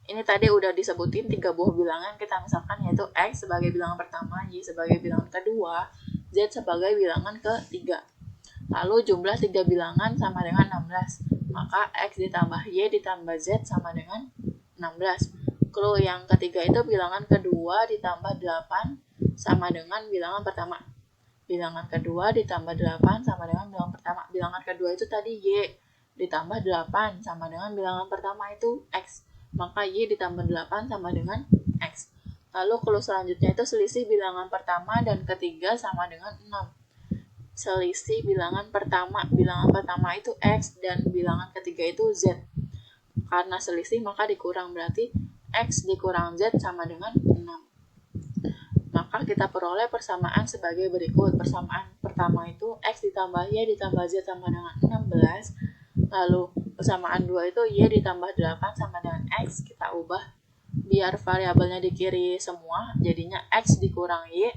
A: ini tadi udah disebutin 3 buah bilangan, kita misalkan yaitu X sebagai bilangan pertama, Y sebagai bilangan kedua, Z sebagai bilangan ketiga. Lalu jumlah 3 bilangan sama dengan 16. Maka X ditambah Y ditambah Z sama dengan 16. Clue yang ketiga itu bilangan kedua ditambah 8 sama dengan bilangan pertama. Bilangan kedua ditambah 8 sama dengan bilangan pertama. Bilangan kedua itu tadi Y ditambah 8 sama dengan bilangan pertama itu X. Maka Y ditambah 8 sama dengan X. Lalu clue selanjutnya itu selisih bilangan pertama dan ketiga sama dengan 6. Selisih bilangan pertama itu X dan bilangan ketiga itu Z. Karena selisih maka dikurang, berarti X dikurang Z sama dengan 6. Maka kita peroleh persamaan sebagai berikut. Persamaan pertama itu X ditambah Y ditambah Z sama dengan 16. Lalu persamaan 2 itu Y ditambah 8 sama dengan X. Kita ubah biar variabelnya di kiri semua, jadinya X dikurang Y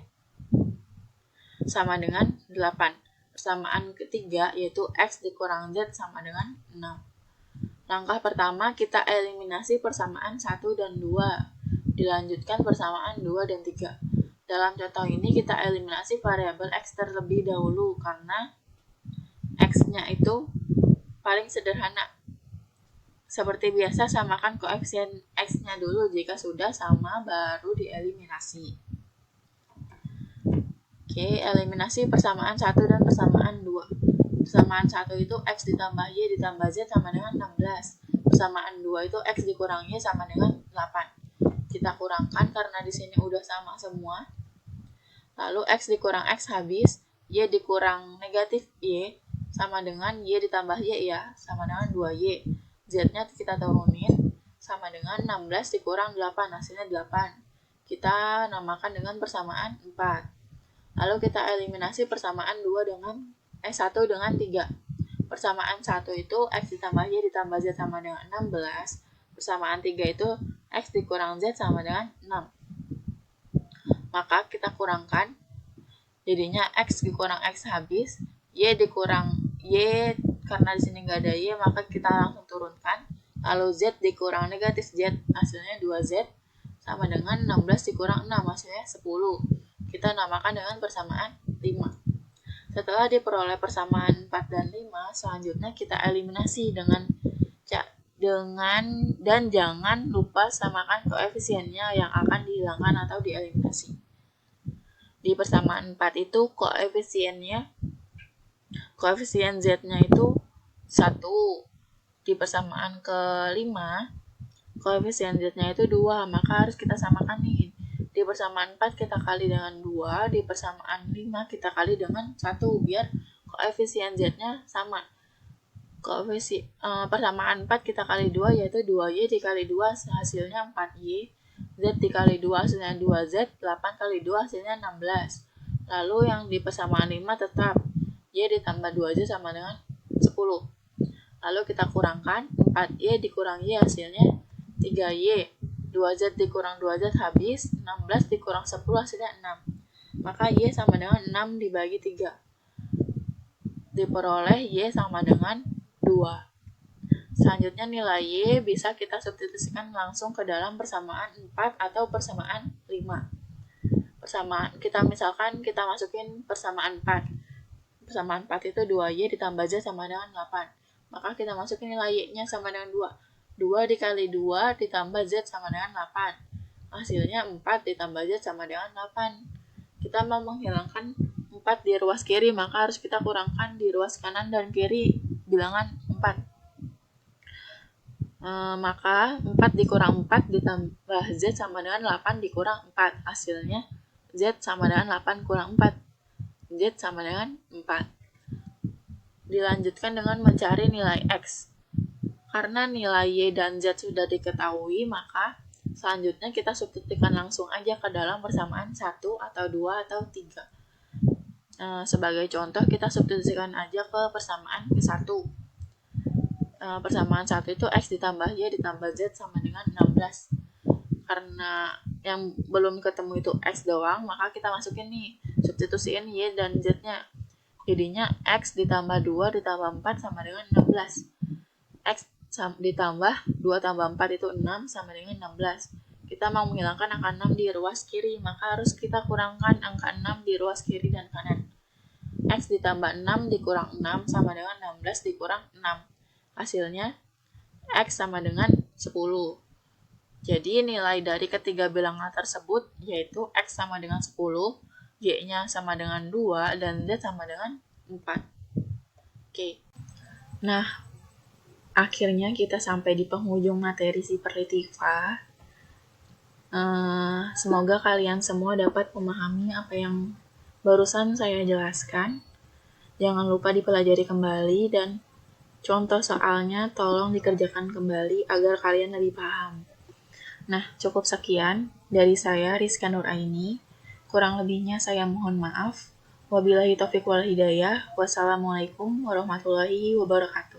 A: sama dengan 8. Persamaan ketiga yaitu X dikurang Z sama dengan 6. Langkah pertama kita eliminasi persamaan 1 dan 2. Dilanjutkan persamaan 2 dan 3. Dalam contoh ini kita eliminasi variabel X terlebih dahulu karena X-nya itu paling sederhana. Seperti biasa samakan koefisien X-nya dulu, jika sudah sama baru dieliminasi. Oke, eliminasi persamaan 1 dan persamaan 2. Persamaan 1 itu X ditambah Y ditambah Z sama dengan 16. Persamaan 2 itu X dikurang Y sama dengan 8. Kita kurangkan karena di sini udah sama semua. Lalu X dikurang X habis, Y dikurang negatif Y sama dengan Y ditambah Y ya, sama dengan 2Y. Z-nya kita turunin sama dengan 16 dikurang 8, hasilnya 8. kita namakan dengan persamaan 4. Lalu kita eliminasi persamaan 1 dengan 3. Persamaan 1 itu X ditambah Y ditambah Z sama dengan 16. Persamaan 3 itu X dikurang Z sama dengan 6. Maka kita kurangkan, jadinya X dikurang X habis, Y dikurang Y, karena di sini nggak ada Y, maka kita langsung turunkan. Lalu Z dikurang negatif Z, hasilnya 2Z, sama dengan 16 dikurang 6, hasilnya 10. Kita namakan dengan persamaan 5. Setelah diperoleh persamaan 4 dan 5, selanjutnya kita eliminasi dan jangan lupa samakan koefisiennya yang akan dihilangkan atau dieliminasi. Di persamaan 4 itu koefisien Z-nya itu 1. Di persamaan ke-5, koefisien Z-nya itu 2, maka harus kita samakan nih. Di persamaan 4 kita kali dengan 2, di persamaan 5 kita kali dengan 1, biar koefisien Z-nya sama. Persamaan 4 kita kali 2 yaitu 2Y dikali 2 hasilnya 4Y, Z dikali 2 hasilnya 2Z, 8 kali 2 hasilnya 16. Lalu yang di persamaan 5 tetap Y ditambah 2Z sama dengan 10. Lalu kita kurangkan, 4Y dikurang Y hasilnya 3Y, 2Z dikurang 2Z habis, 16 dikurang 10 hasilnya 6. Maka Y sama dengan 6 dibagi 3. Diperoleh Y sama dengan 2. Selanjutnya nilai Y bisa kita substitusikan langsung ke dalam persamaan 4 atau persamaan 5. Kita masukin persamaan 4. Persamaan 4 itu 2Y ditambah Z sama dengan 8. Maka kita masukin nilai Y-nya sama dengan 2. 2 dikali 2 ditambah Z sama dengan 8. Hasilnya 4 ditambah Z sama dengan 8. Kita mau menghilangkan 4 di ruas kiri, maka harus kita kurangkan di ruas kanan dan kiri bilangan 4. Maka 4 dikurang 4 ditambah Z sama dengan 8 dikurang 4. Hasilnya Z sama dengan 8 kurang 4. Z sama dengan 4. Dilanjutkan dengan mencari nilai X. Karena nilai Y dan Z sudah diketahui, maka selanjutnya kita substitusikan langsung aja ke dalam persamaan 1 atau 2 atau 3. Sebagai contoh, kita substitusikan aja ke persamaan ke-1. Persamaan 1 itu X ditambah Y ditambah Z sama dengan 16. Karena yang belum ketemu itu X doang, maka kita masukin nih, substitusiin Y dan Z-nya. Jadinya X ditambah 2 ditambah 4 sama dengan 16. X ditambah 2 tambah 4 itu 6 sama dengan 16. Kita mau menghilangkan angka 6 di ruas kiri, maka harus kita kurangkan angka 6 di ruas kiri dan kanan. X ditambah 6 dikurang 6 sama dengan 16 dikurang 6. Hasilnya X sama dengan 10. Jadi nilai dari ketiga bilangan tersebut yaitu X sama dengan 10, Y-nya sama dengan 2, dan Z sama dengan 4. Oke. Nah, akhirnya kita sampai di penghujung materi Siperlitiva. Semoga kalian semua dapat memahami apa yang barusan saya jelaskan. Jangan lupa dipelajari kembali dan contoh soalnya tolong dikerjakan kembali agar kalian lebih paham. Nah, cukup sekian dari saya, Rizka Nuraini. Kurang lebihnya saya mohon maaf. Wabillahi taufiq wal hidayah. Wassalamualaikum warahmatullahi wabarakatuh.